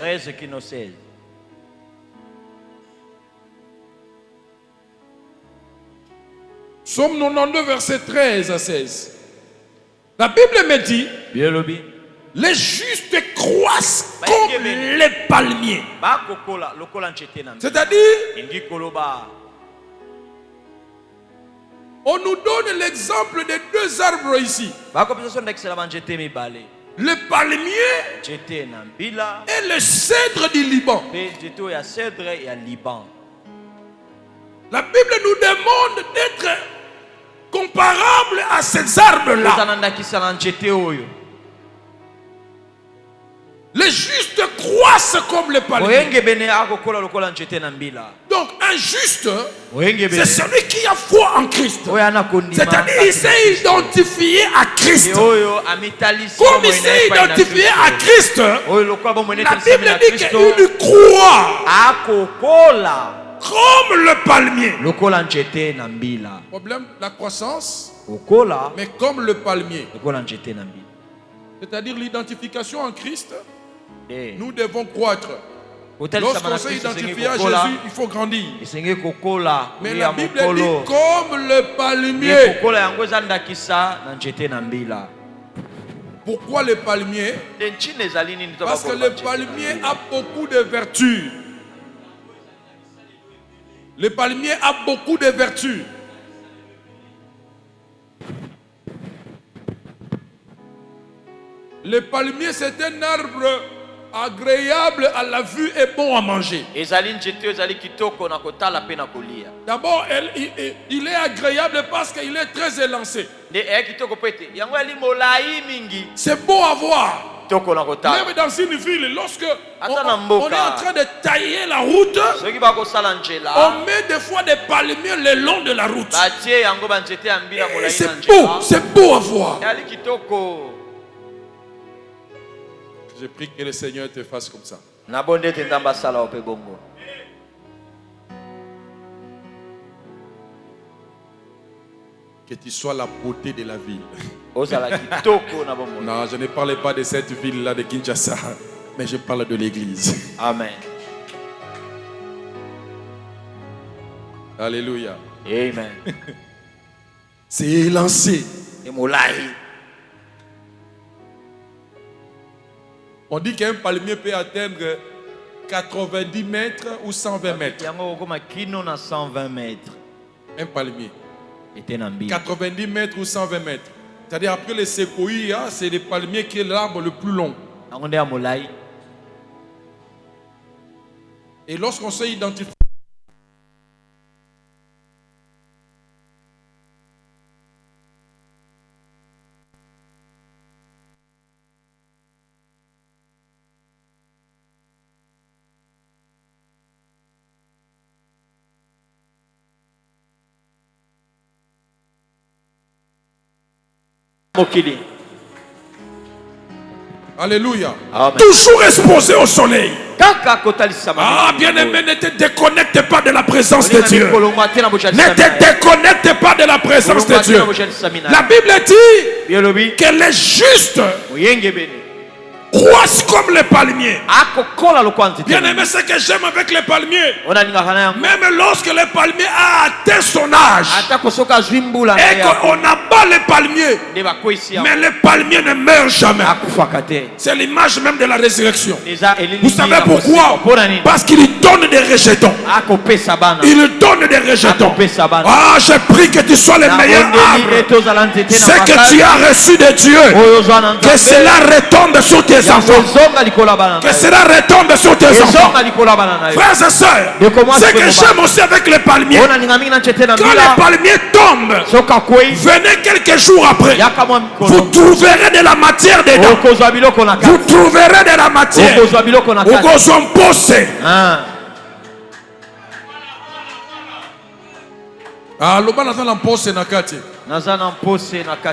Psaume 92, verset 13 à 16. La Bible me dit, les justes croissent comme les palmiers. C'est-à-dire, on nous donne l'exemple de deux arbres ici. Le palmier et le cèdre du Liban. La Bible nous demande d'être comparable à ces arbres-là. Les justes croissent comme les palmiers. Donc un juste, c'est celui qui a foi en Christ. C'est-à-dire il s'est identifié à Christ. Comme il s'est identifié à Christ, la Bible dit qu'il croit comme le palmier. Problème, la croissance, mais comme le palmier. c'est-à-dire l'identification en Christ, nous devons croître. Lorsqu'on s'est identifié à Jésus, il faut grandir. Mais la Bible dit comme le palmier. Pourquoi le palmier? Parce que le palmier a beaucoup de vertus. Le palmier a beaucoup de vertus. Le palmier, c'est un arbre agréable à la vue et bon à manger. D'abord, il est agréable parce qu'il est très élancé. C'est beau à voir. Même dans une ville, lorsque on est en train de tailler la route, on met des fois des palmiers le long de la route. C'est beau à voir. Je prie que le Seigneur te fasse comme ça. Que tu sois la beauté de la ville. Non, je ne parle pas de cette ville-là de Kinshasa, mais je parle de l'église. Amen. Alléluia. Amen. C'est lancé. On dit qu'un palmier peut atteindre 90 mètres ou 120 mètres. Un palmier. 90 mètres ou 120 mètres. C'est-à-dire après les séquoias, c'est les palmiers qui est l'arbre le plus long. Et lorsqu'on s'est identifié, alléluia. Amen. Toujours exposé au soleil. Ah, bien-aimé, ne te déconnecte pas de la présence de Dieu. Ne te déconnecte pas de la présence de Dieu. La Bible dit que les justes croissent comme les palmiers. Bien aimé, ce que j'aime avec les palmiers, même lorsque le palmier a atteint son âge et qu'on abat les palmiers, mais le palmier ne meurt jamais. C'est l'image même de la résurrection. Vous savez pourquoi? Parce qu'il donne des rejetons. Il donne des rejetons. Ah, je prie que tu sois le meilleur arbre. Ce que tu as reçu de Dieu, que cela retombe sur tes enfants. Que cela retombe sur tes enfants. Frères et sœurs, ce que j'aime aussi avec les palmiers, quand les palmiers tombent, venez quelques jours après, vous trouverez de la matière dedans. Vous trouverez de la matière. Ah, l'oba naza na mpose na kati.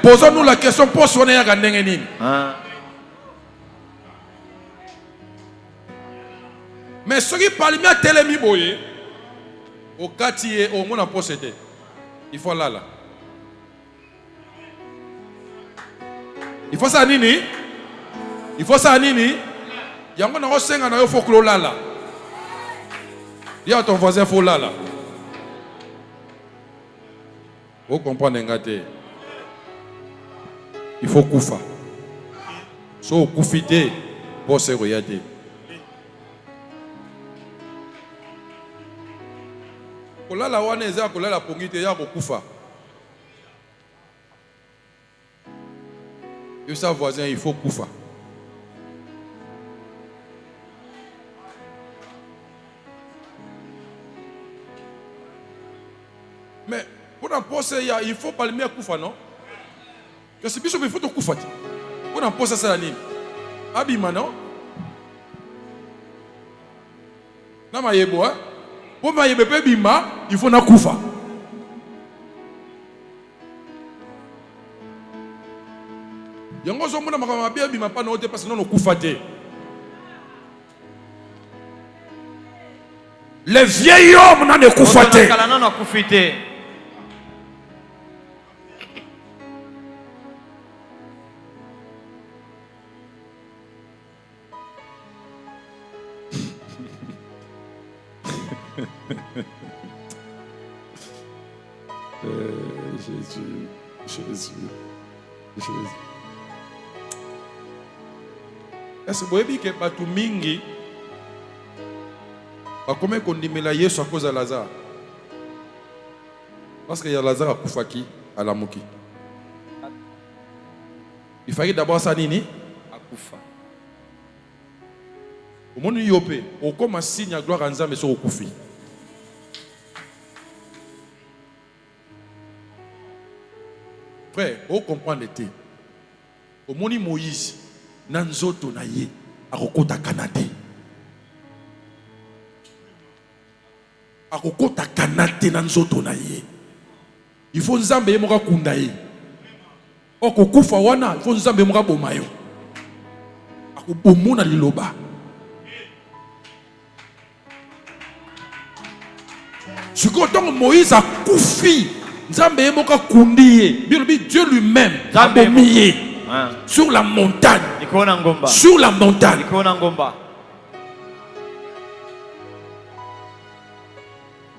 Posons-nous la question, pose on est à nini? Mais ce qui palmier a telemi boye, au kati et au mona possédé. Il faut là. Il faut ça nini? Il faut ça nini? Yango na osenga na yo faut que là. Dis à ton voisin faut là. Vous comprenez ngate? Il faut koufa. So koufité pour se regarder. Kolala wana eza kolala pongite ya kokufa. Yo sa voisin il faut koufa. Mais pour en poser il faut pas le mettre koufa non? Que c'est biso il faut to koufa. Pour en poser ça la nini? Abima non? Na mayebo hein? Pour mayebo pe bima, il faut na koufa. Yango zo mona makama bien bima pa no te parce que non koufa te. Les vieils hommes n'ont pas koufaté. Jésus. Est-ce que vous voyez que Batou Mingi a combien qu'on dit Yesu à cause de Lazare? Parce qu'il y a Lazare à Koufaki, à la Mouki. Il fallait d'abord ça nini à Koufa. Au monde yopé, au comme un signe à gloire en Nzambe sur Koufi. Frère, vous comprenez le au monde Moïse, Nanzoto naye, à Rokota Kanate. À Rokota Kanate, Nanzoto naye. Il faut Nzambe yemoka kundaye. Oko kufa wana, il faut Nzambe yemoka bomayo. Ako bomona liloba. Ce que Moïse a koufi, Nzambe yemoka kundiye. Dieu lui-même a bomiye sur la montagne. Sur la montagne.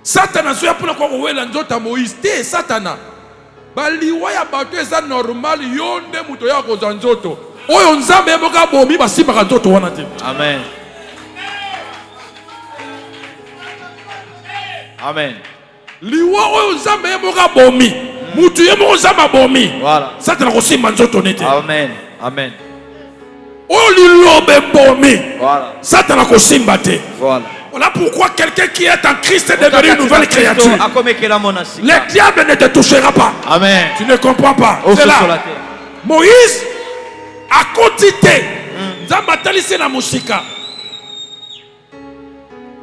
Satan a joué pour le nzota Moïse. Te Satana. Baliwa ya bato eza normal yonde muto ya ko nzoto. Oyo Nzambe yemoka bomi basima nzoto wana te. Amen. Amen. Liwa oyo Nzambe yemoka bomi. Mutu yemoka Nzambe bomi. Voilà. Satan ko sima nzoto nete. Amen. Amen. Oyo lilobe bomi. Voilà. Satan ko simba te. Voilà. Voilà pourquoi quelqu'un qui est en Christ est devenu une nouvelle créature. Le diable ne te touchera pas. Amen. Tu ne comprends pas. C'est là. Moïse a quantité.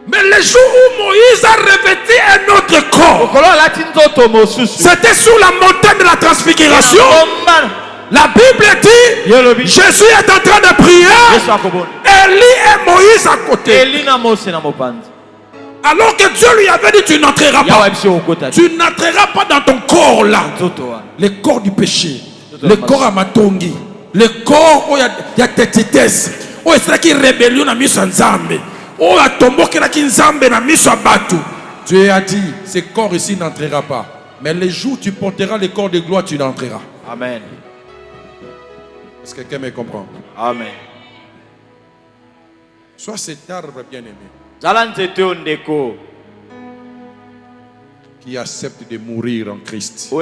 Mais le jour où Moïse a revêtu un autre corps, c'était sous la montagne de la transfiguration. La Bible dit, Jésus est en train de prier. Élie et Moïse à côté. Alors que Dieu lui avait dit, tu n'entreras pas. Tu n'entreras pas dans ton corps là. Le corps du péché. Le corps à matongi. Le corps où il y a tétitesse. Où il y a qui rébellion à mis en Nzambe. Où il y a tombeau qui est Nzambe na mis en Batu. Dieu a dit, ce corps ici n'entrera pas. Mais les jours où tu porteras le corps de gloire, tu n'entreras. Amen. Est-ce que quelqu'un me comprend? Amen. Sois cet arbre bien-aimé qui accepte de mourir en Christ et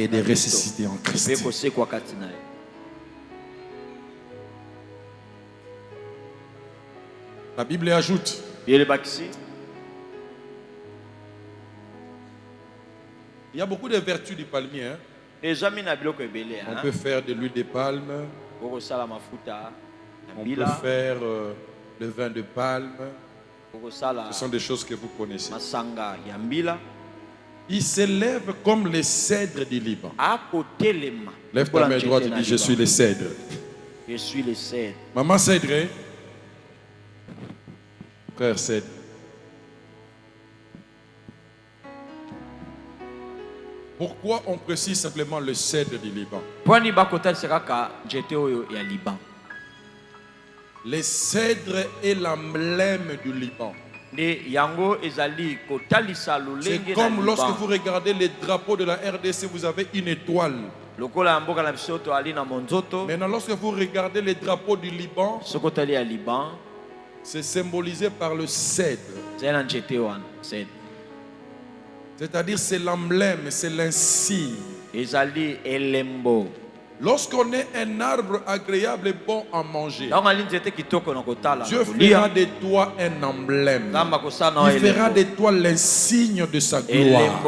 de ressusciter en Christ. La Bible ajoute, il y a beaucoup de vertus du palmier. Hein? On peut faire de l'huile de palme. On peut faire le vin de palme. Ce sont des choses que vous connaissez. Il s'élève comme les cèdres du Liban. Lève ta main droite et dis, je suis le cèdre. Je suis le cèdre. Maman cèdre. Frère cèdre. Pourquoi on précise simplement le cèdre du Liban? Le cèdre est l'emblème du Liban. C'est comme lorsque vous regardez les drapeaux de la RDC, vous avez une étoile. Maintenant, lorsque vous regardez les drapeaux du Liban, c'est symbolisé par le cèdre. C'est-à-dire c'est l'emblème, c'est l'insigne. Lorsqu'on est un arbre agréable et bon à manger, Dieu fera de toi un emblème. Il fera de toi l'insigne de sa gloire.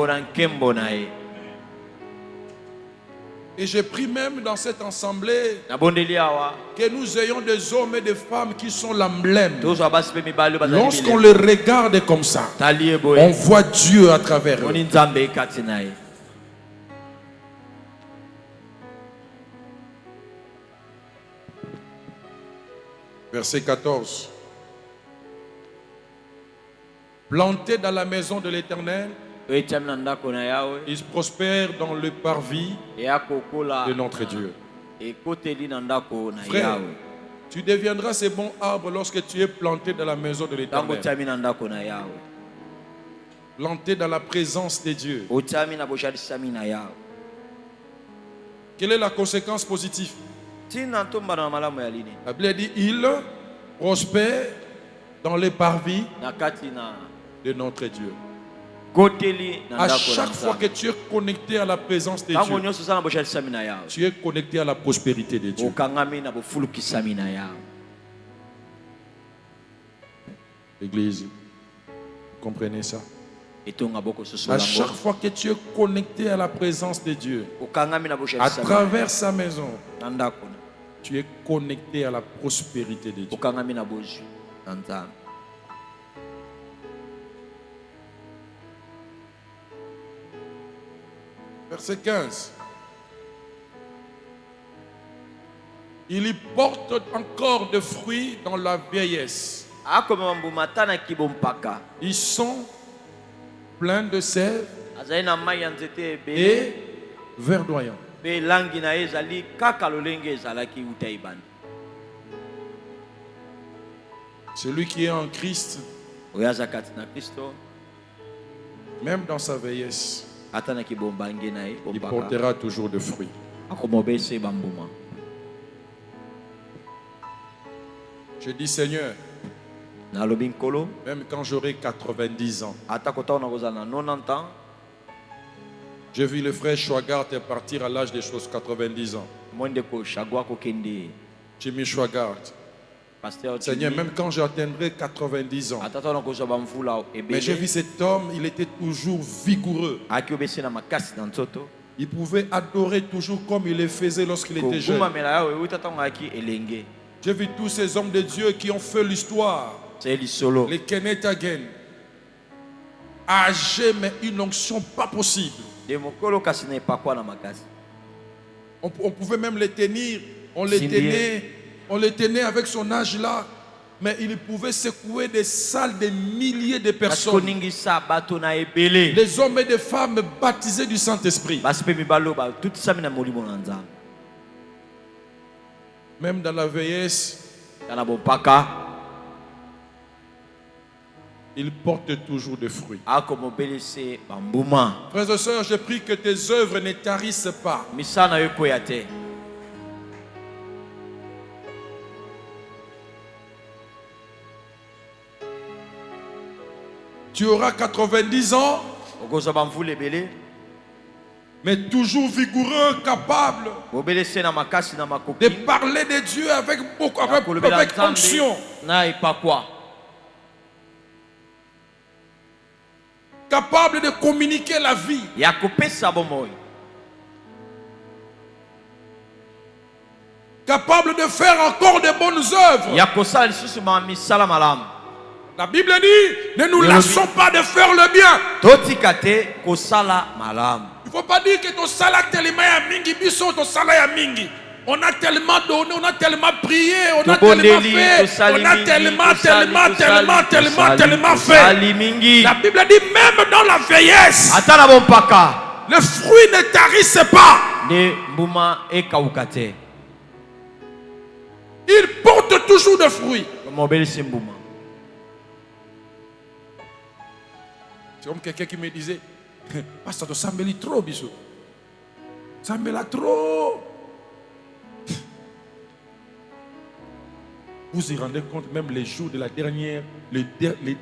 Et je prie même dans cette assemblée que nous ayons des hommes et des femmes qui sont l'emblème. Lorsqu'on les regarde comme ça, on voit Dieu à travers eux. Verset 14. Plantés dans la maison de l'Éternel, ils prospèrent dans le parvis de notre Dieu. Frère, Tu deviendras ce bon arbre lorsque tu es planté dans la maison de l'Éternel. Planté dans la présence de Dieu. Quelle est la conséquence positive? La Bible dit il prospère dans les parvis de notre Dieu. À chaque fois que tu es connecté à la présence de Dieu, tu es connecté à la prospérité de Dieu. Église, vous comprenez ça? À chaque fois que tu es connecté à la présence de Dieu, à travers sa maison, tu es connecté à la prospérité de Dieu. Verset 15. Il y porte encore de fruits dans la vieillesse. Ils sont pleins de sève et verdoyants. Celui qui est en Christ, même dans sa vieillesse, il portera toujours de fruits. Je dis Seigneur, même quand j'aurai 90 ans, j'ai vu le frère Schwagart partir à l'âge de 90 ans. Jimmy Schwagart. Seigneur, même quand j'atteindrai 90 ans, mais j'ai vu cet homme, il était toujours vigoureux. Il pouvait adorer toujours comme il le faisait lorsqu'il était jeune. J'ai vu tous ces hommes de Dieu qui ont fait l'histoire. Les Kenneth Hagin. Âgés, mais une onction pas possible. On pouvait même les tenir. On les tenait avec son âge là. Mais il pouvait secouer des salles de milliers de personnes. Des hommes et des femmes baptisés du Saint-Esprit. Même dans la vieillesse, il porte toujours des fruits. Frères et sœurs, je prie que tes œuvres ne tarissent pas. Tu auras 90 ans, mais toujours vigoureux, capable de parler de Dieu avec beaucoup, avec onction. Capable de communiquer la vie. Capable de faire encore de bonnes œuvres. La Bible dit, ne nous lassons pas de faire le bien. Il ne faut pas dire que ton salaire tellement ya mingi, biso ton salaire ya mingi. On a tellement donné, on a tellement prié, on a tellement fait, on a tellement fait. La Bible dit même dans la vieillesse, le fruit ne tarissent pas. Il porte toujours des fruits. C'est comme quelqu'un qui me disait, Pasteur, ça me lit trop, bisou. Ça me l'a trop. Vous vous rendez compte, même les jours de la dernière, les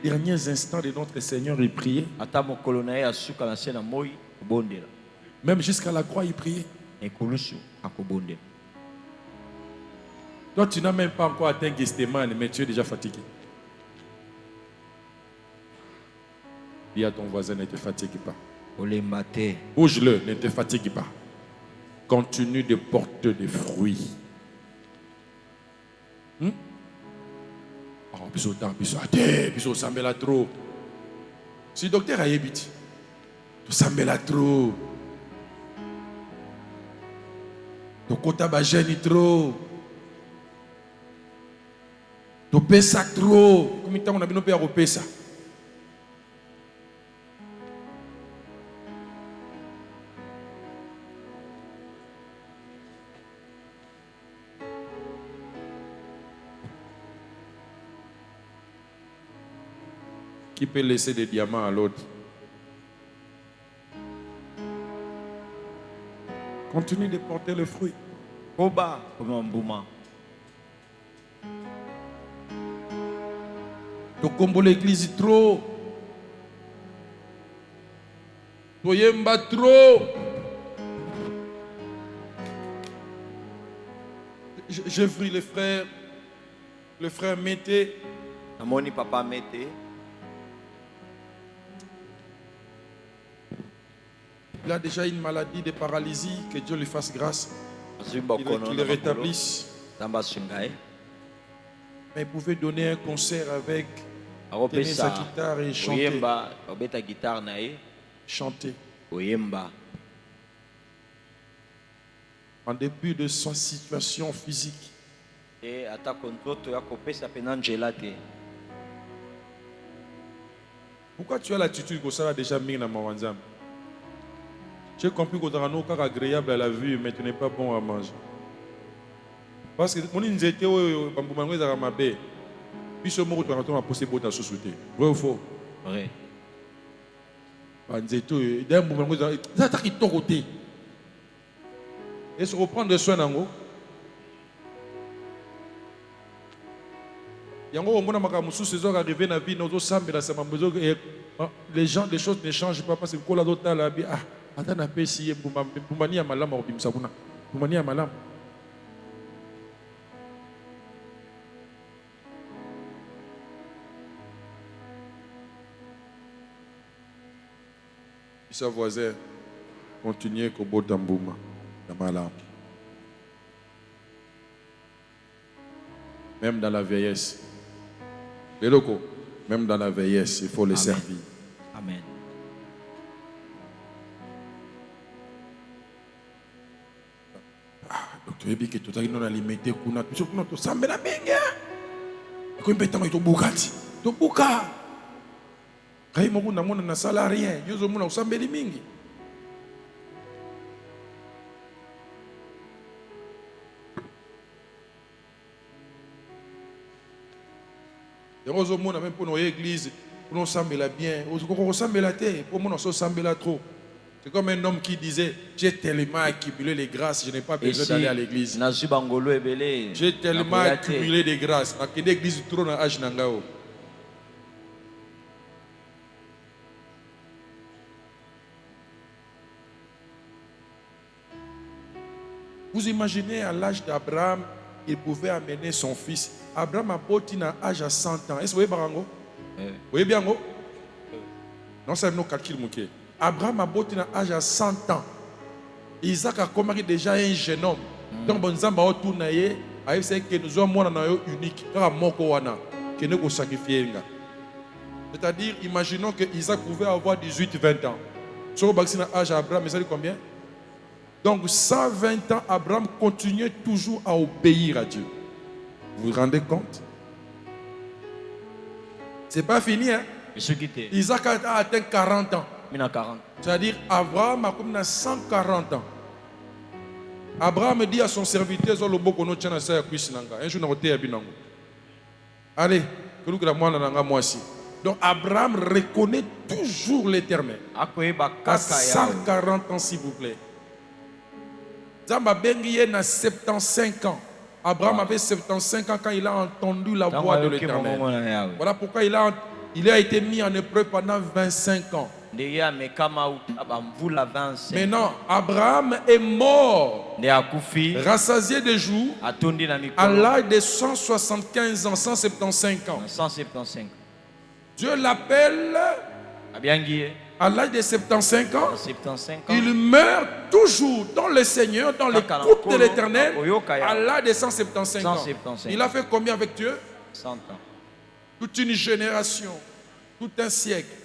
derniers instants de notre Seigneur, il priait. Même jusqu'à la croix, il priait. Toi, tu n'as même pas encore atteint Gethsemane, mais tu es déjà fatigué. Dis à ton voisin, ne te fatigue pas. Bouge-le, ne te fatigue pas. Continue de porter des fruits. Oh, bisous, ça me l'a trop. Si le docteur a habité, ça me l'a trop. Ton côté va gêner trop. Ton pesa trop. Combien de temps on a bien opéré ça? Qui peut laisser des diamants à l'autre? Continue de porter le fruit. Koba, comme un bouma. To combo l'église trop. To yemba trop. J'ai vu le frère Mété. Amoni papa Mété. Il a déjà une maladie de paralysie, que Dieu lui fasse grâce. Qu'il le rétablisse. Mais il pouvait donner un concert avec, tenir sa guitare et chanter. Chanter. En début de sa situation physique. Pourquoi tu as l'attitude que ça a déjà mis dans mon wanzam? J'ai compris que tu es agréable à la vue, mais tu n'es pas bon à manger. Parce que mon inzété, bamboumango est mabe. Puis ce mot, tu as posé pour ta société. Vrai ou faux? Vrai. Inzété, d'un bamboumango, ça t'a quitté ton côté. Et se reprendre soin d'ango. Yango, on a makamu sous ces heures arrivées dans la vie, nous sommes les gens, les choses ne changent pas parce que quand la d'autres la vie, attends un peu si Boumani a malam au Bimsabuna. Boumani a malam. Sa voisin continuez qu'au bout d'Ambouma, dans malam. Même dans la vieillesse. Les locaux, même dans la vieillesse, il faut les servir. Amen. Donc tu as dit que tu as dit que tu as limité kuna tu kuna to sambela benga ko impeta ngo to bukati to buka kai mo kuna mona na salarié yozo mona usambeli mingi yozo mona même pour nos églises pour nous sambela bien on sambela te pour mona so sambela trop. C'est comme un homme qui disait, j'ai tellement accumulé les grâces, je n'ai pas besoin d'aller à l'église. J'ai tellement accumulé des grâces. L'église trop dans l'âge nangao. Vous imaginez à l'âge d'Abraham, il pouvait amener son fils. Abraham a porté à l'âge à 100 ans. Est-ce que vous voyez Barango? Vous voyez bien? Non, c'est nos calculs mouqués. Abraham a beau à l'âge à 100 ans. Isaac a commencé déjà un jeune homme. Donc, bon, Zamba a tourné, a essayé que nous sommes unique. Que nous sacrifier. C'est-à-dire, imaginons que Isaac pouvait avoir 18-20 ans. Sur le vaccin à l'âge d'Abraham, mais ça dit combien? Donc, 120 ans, Abraham continuait toujours à obéir à Dieu. Vous vous rendez compte? C'est pas fini, hein? Isaac a atteint 40 ans. C'est-à-dire, Abraham a comme 140 ans. Abraham dit à son serviteur, un jour, allez, moi aussi. Donc, Abraham reconnaît toujours l'Éternel. À 140 ans, s'il vous plaît. Zamba Bengi a 75 ans. Abraham avait 75 ans quand il a entendu la voix de l'Éternel. Voilà pourquoi il a été mis en épreuve pendant 25 ans. Maintenant, Abraham est mort, rassasié de jours, à l'âge de 175 ans, 175 ans. Dieu l'appelle à l'âge de 75 ans. Il meurt toujours dans le Seigneur, dans l'écoute de l'Éternel, à l'âge de 175 ans. Il a fait combien avec Dieu? 100 ans. Toute une génération, tout un siècle.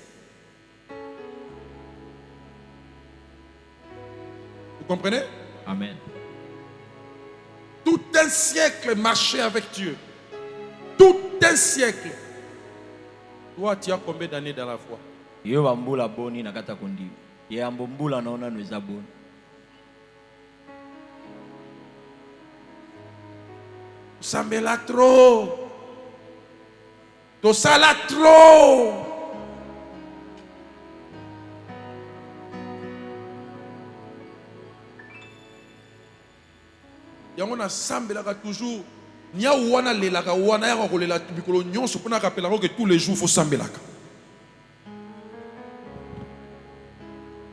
Vous comprenez? Amen. Tout un siècle marcher avec Dieu. Tout un siècle. Toi, tu as combien d'années dans la foi? Ça me l'a trop. Tout ça l'a trop. yango na sambelaka toujours nya wana lelaka wana ya kolela mikolo nyonso pona kapela que tous les jours faut sambelaka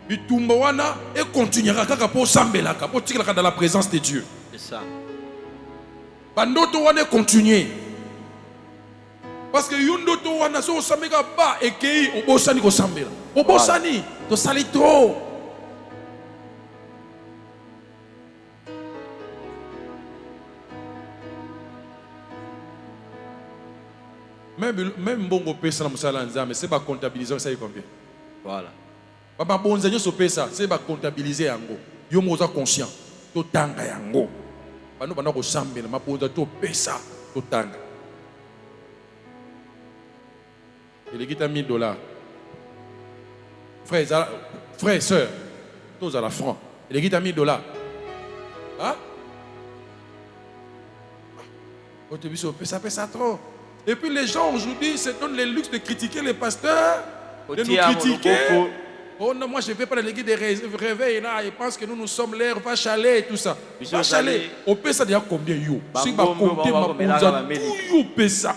bitumba wana et continuera kaka po sambelaka po tikelaka dans la présence de Dieu. C'est ça. Bandoto wana continuer parce que yondoto wana so sambeka ba ekei obosani ko sambela obosani to sali trop. Même bongo pesa na musala nzambe c'est ba comptabiliser ça y combien. Voilà. Papa bonza nyo so pesa c'est ba comptabiliser yango. Yo moza conscient to tanga yango. Bano bana ko sambela mabonza to pesa to tanga. Il est à $1000. Frère, sœur, tous à la franc. Il est à $1000. Hein? Au début, ça pèse trop. Et puis les gens aujourd'hui se donnent le luxe de critiquer les pasteurs, de nous critiquer. Oh non, moi je ne vais pas dans l'église des réveils là, ils pensent que nous sommes l'air, va chaler et tout ça. Va chaler. Au pèse ça déjà combien yo? Si va compter ma bonza, tout yo pèse ça.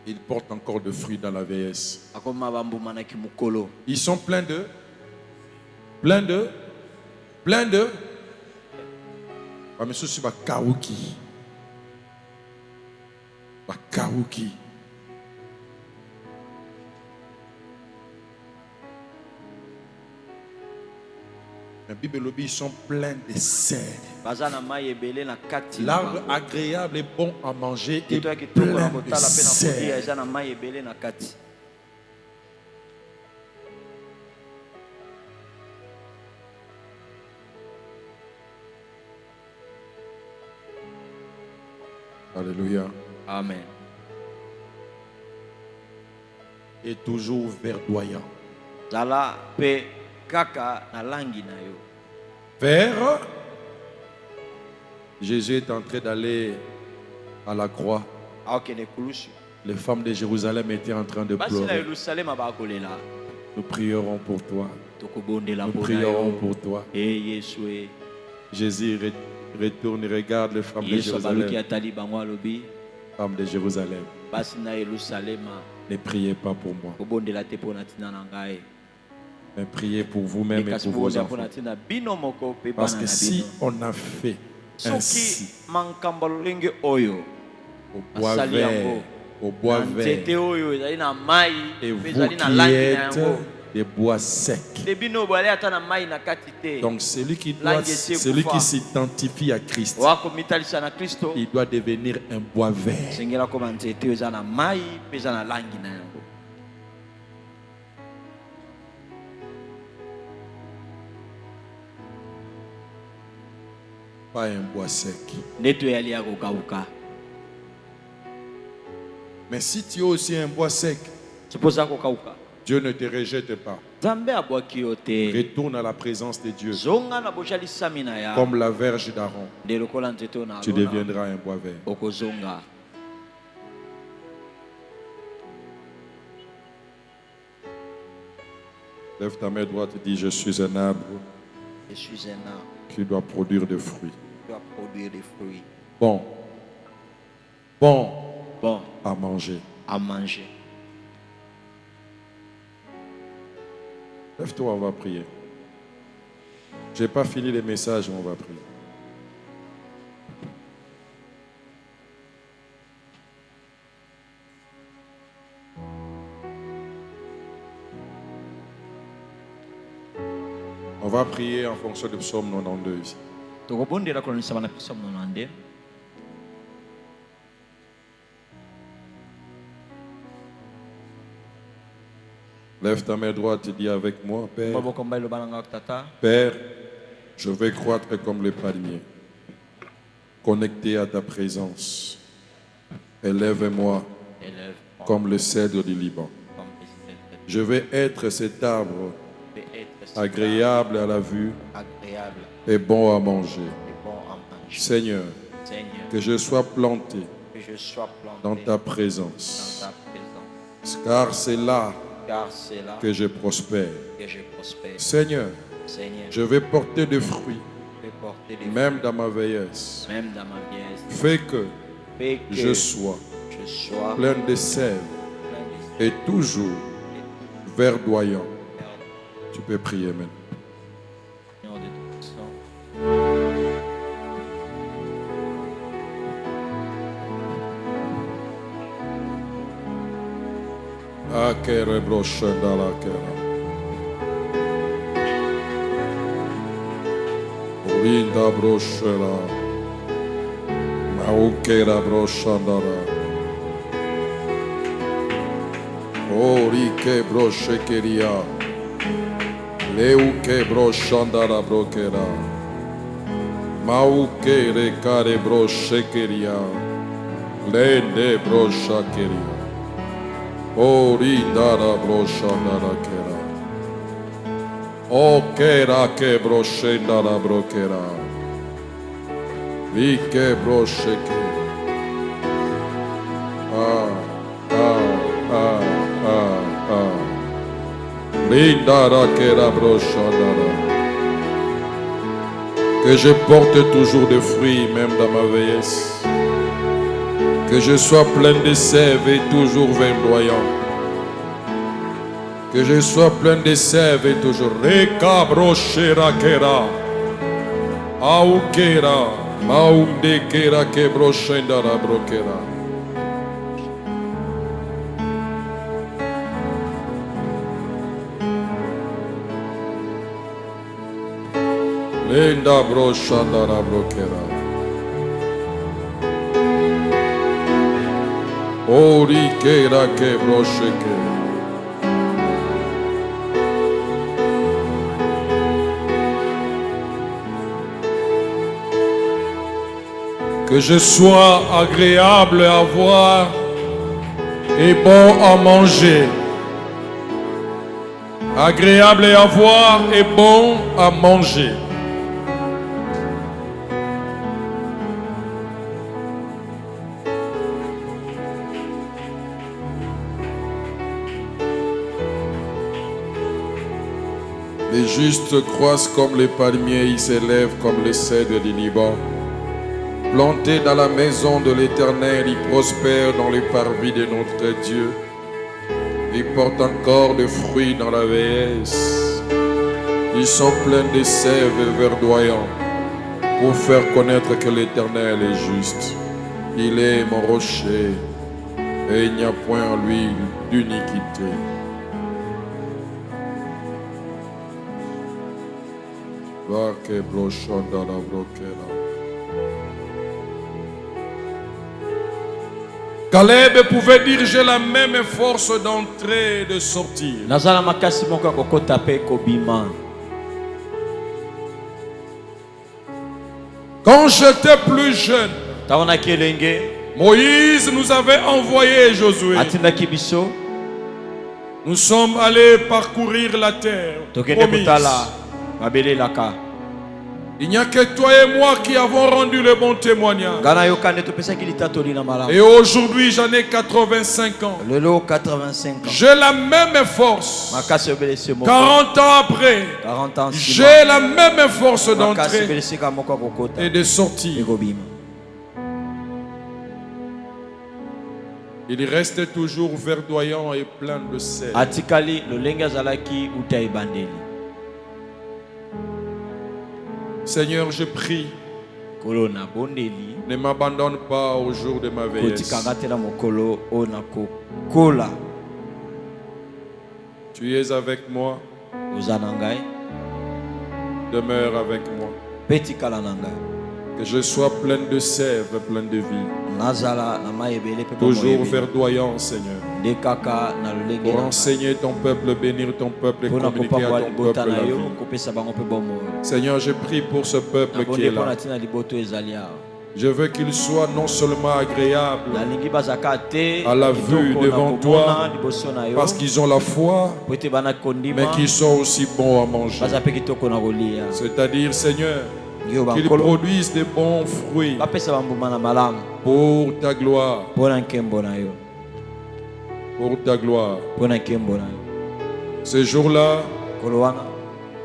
Ils portent encore de fruits dans la vieillesse. Ils sont pleins de. Ah, mais ceci va kaouki. Va kaouki. La Bible dit ils sont pleins de sel. L'arbre agréable et bon à manger est plein de sel. Alléluia. Amen. Et toujours verdoyant. Vers Jésus est en train d'aller à la croix. Les femmes de Jérusalem étaient en train de pleurer. Nous prierons pour toi. Nous prierons pour toi. Jésus retourne et regarde les femmes de Jérusalem. Femmes de Jérusalem. Ne priez pas pour moi. Mais priez pour vous-même et pour vos enfants. Parce que si on a fait ainsi, au bois vert, et vous qui êtes des bois secs. Donc celui qui s'identifie à Christ, il doit devenir un bois vert. Pas un bois sec. Mais si tu es aussi un bois sec, Dieu ne te rejette pas. Retourne à la présence de Dieu. Comme la verge d'Aaron. Tu deviendras un bois vert. Lève ta main droite et dis: je suis un arbre. Je suis un arbre qui doit produire des fruits. Bon à manger. Lève-toi, on va prier. Je n'ai pas fini les messages, mais on va prier. On va prier en fonction du psaume 92 ici. Lève ta main droite et dis avec moi: Père, Père, je vais croître comme le palmier, connecté à ta présence. Élève-moi comme le cèdre du Liban. Je vais être cet arbre agréable à la vue et bon à manger. Seigneur, que je sois planté dans ta présence. Car c'est là que je prospère. Seigneur, je vais porter des fruits, même dans ma vieillesse. Fais que je sois plein de sève et toujours verdoyant. Tu peux prier maintenant. Akere broshenda la kera. Orinda broshela. Maukera broshandara. Orike broshekeria. Leuke broshandara brokera. Maukere kare broshekeria. Lende broshakeria. Orindara broshandara kera. O kera ke broshendara brokera. Vike brosheke. Lindara kera broshandara. Que je porte toujours des fruits, même dans ma vieillesse. Que je sois plein de sève et toujours verdoyant. Que je sois plein de sève et toujours reka broshera kera. Aukera. Maumde kera ke broshendara brokera. Lenda broshandara brokera. Ori kera ke brosheke. Que je sois agréable à voir et bon à manger. Agréable à voir et bon à manger. Les justes croissent comme les palmiers, ils s'élèvent comme les cèdres du Liban. Plantés dans la maison de l'Éternel, ils prospèrent dans les parvis de notre Dieu. Ils portent encore des fruits dans la vieillesse. Ils sont pleins de sève et verdoyants pour faire connaître que l'Éternel est juste. Il est mon rocher et il n'y a point en lui d'iniquité. Caleb pouvait dire j'ai la même force d'entrer et de sortir. Quand j'étais plus jeune, Moïse nous avait envoyé Josué. Nous sommes allés parcourir la terre promise. Il n'y a que toi et moi qui avons rendu le bon témoignage. Et aujourd'hui, j'en ai 85 ans. J'ai la même force. 40 ans après, j'ai la même force d'entrer et de sortir. Il reste toujours verdoyant et plein de sel. Seigneur, je prie, ne m'abandonne pas au jour de ma vieillesse. Tu es avec moi. Demeure avec moi. Que je sois plein de sève, plein de vie. Toujours verdoyant, Seigneur. Pour enseigner ton peuple, bénir ton peuple et communiquer à ton peuple la vie. Seigneur, je prie pour ce peuple qui est là. Je veux qu'il soit non seulement agréable à la vue devant toi, parce qu'ils ont la foi, mais qu'ils sont aussi bons à manger. C'est-à-dire, Seigneur, qu'ils produisent des bons fruits pour ta gloire. Pour ta gloire. Ce jour-là,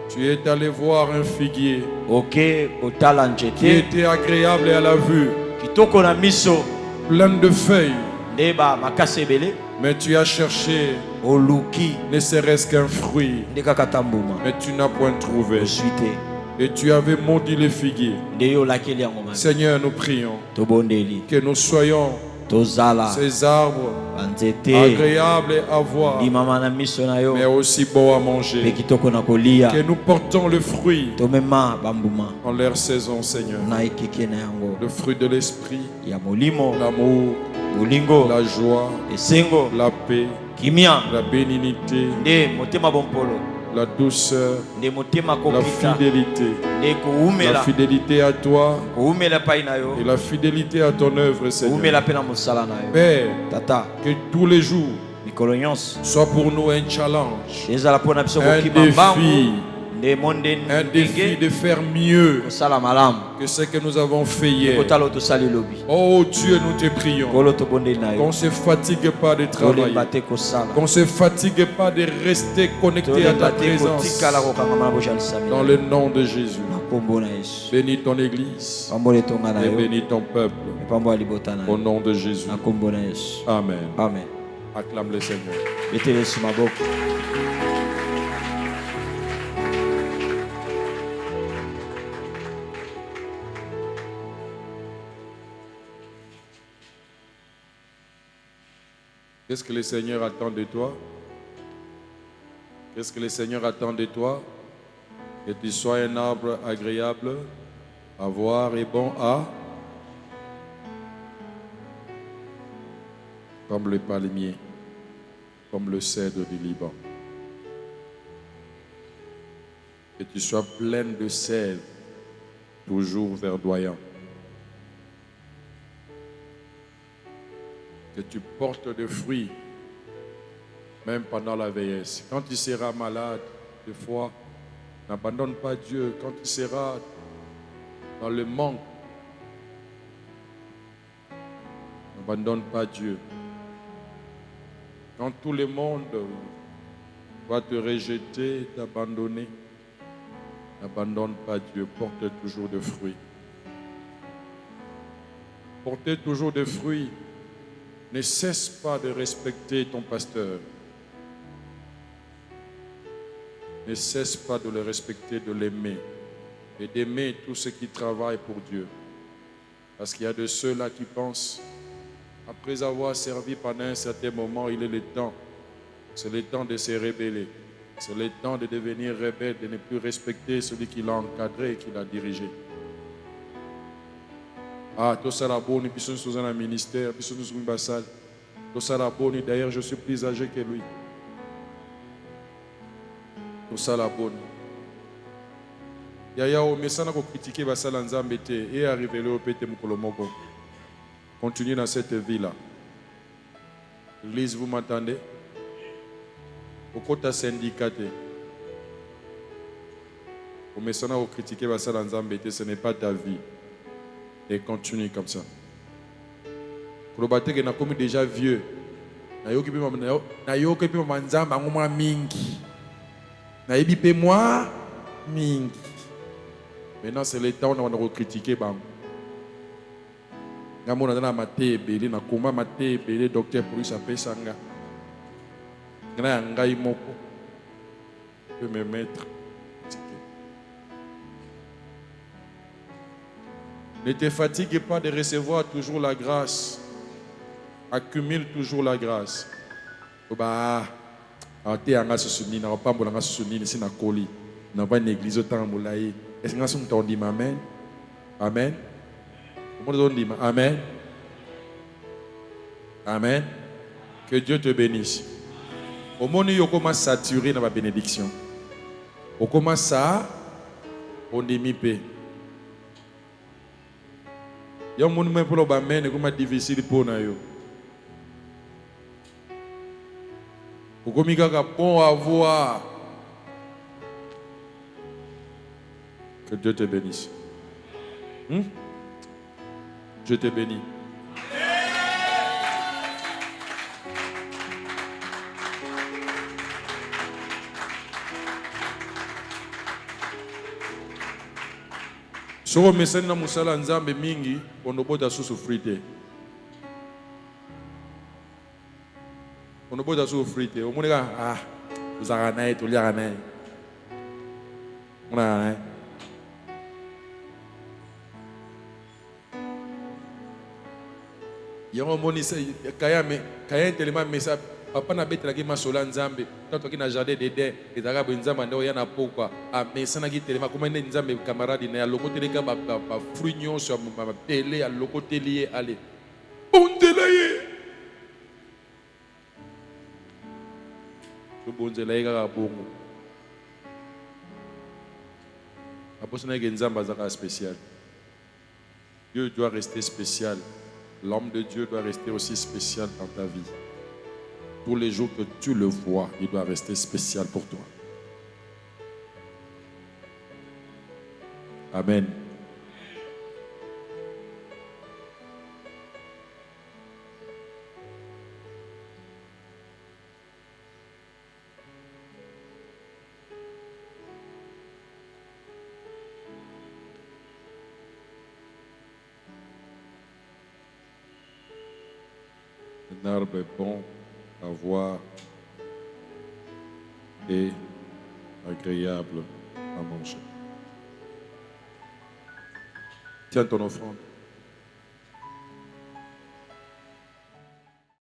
tu es allé voir un figuier qui était agréable à la vue, plein de feuilles. Mais tu as cherché ne serait-ce qu'un fruit, mais tu n'as point trouvé. Et tu avais maudit les figuiers. Seigneur, nous prions que nous soyons ces arbres agréables à voir, mais aussi beaux à manger. Que nous portons le fruit en leur saison, Seigneur. Le fruit de l'esprit, l'amour, la joie, la paix, la bénignité, la douceur, la fidélité à toi et la fidélité à ton œuvre, Seigneur. Père, que tous les jours soient pour nous un challenge, un défi de faire mieux que ce que nous avons fait hier. Oh Dieu, nous te prions qu'on ne se fatigue pas de travailler, qu'on ne se fatigue pas de rester connecté à ta présence. Dans le nom de Jésus, bénis ton Église et bénis ton peuple. Au nom de Jésus. Amen. Amen. Acclame le Seigneur. Qu'est-ce que le Seigneur attend de toi? Qu'est-ce que le Seigneur attend de toi? Que tu sois un arbre agréable à voir et bon à, comme le palmier, comme le cèdre du Liban. Que tu sois plein de sel, toujours verdoyant. Que tu portes des fruits, même pendant la vieillesse. Quand tu seras malade, des fois, n'abandonne pas Dieu. Quand tu seras dans le manque, n'abandonne pas Dieu. Quand tout le monde va te rejeter, t'abandonner, n'abandonne pas Dieu. Porte toujours des fruits. Portez toujours des fruits. Ne cesse pas de respecter ton pasteur. Ne cesse pas de le respecter, de l'aimer. Et d'aimer tous ceux qui travaillent pour Dieu. Parce qu'il y a de ceux-là qui pensent, après avoir servi pendant un certain moment, il est le temps. C'est le temps de se rebeller. C'est le temps de devenir rebelle, de ne plus respecter celui qui l'a encadré et qui l'a dirigé. Ah, tout ça la bonne, puis nous sommes dans un ministère, puis nous sommes dans une salle. Tout ça la bonne, d'ailleurs, je suis plus âgé que lui. Tout ça la bonne. Yaya, au message, on a critiqué la salle en Zambété et arrivé là au pété Moukolomoko. Continuez dans cette vie-là. L'église, vous m'entendez? Pourquoi tu as syndicaté? Au message, on a critiqué la salle en Zambété, ce n'est pas ta vie. Et continue comme ça. Pour le bâtir, il a commis déjà vieux. Maintenant, c'est le temps où on a critiqué. On a maté belé, na kuma maté belé, docteur pour lui s'appeler Sanga. On a un gars moko. Je peux me mettre. Ne te fatigue pas de recevoir toujours la grâce. Accumule toujours la grâce. Bah, tu as un souci, n'a pas un souci, ici na coli, n'a pas une église au temps moulaï. Est-ce que nous t'en dit amen? Amen. Comment on dit amen? Amen. Que Dieu te bénisse. Au moment où on commence à saturer dans la bénédiction, on commence à on démipe. Il y a un monde pour le bamen, comme difficile pour nous. Pour qu'on ait bon à voir. Que Dieu te bénisse. Je te bénis. Soko mesani na musala nzambe mingi onobota susu frite. Onobota susu frite. Omoneka uzaka nae toliaka nae. Mona nae. Yango moni se kaya tellement mesa papa na betela ki masola nzambe tanto ki na jardin d'Eden ezaka bo nzamba ndo ya na pokwa mesana ki tellement comme ne nzambe camarade na lokoteli ka ba fruit nyonso ma pele ya lokoteli ye ale bondela ye to bondela ye ka bongo aposana ke nzamba zaka spécial. Dieu doit rester spécial. L'homme de Dieu doit rester aussi spécial dans ta vie. Tous les jours que tu le vois, il doit rester spécial pour toi. Amen. Un arbre est bon à voir et agréable à manger. Tiens ton offrande.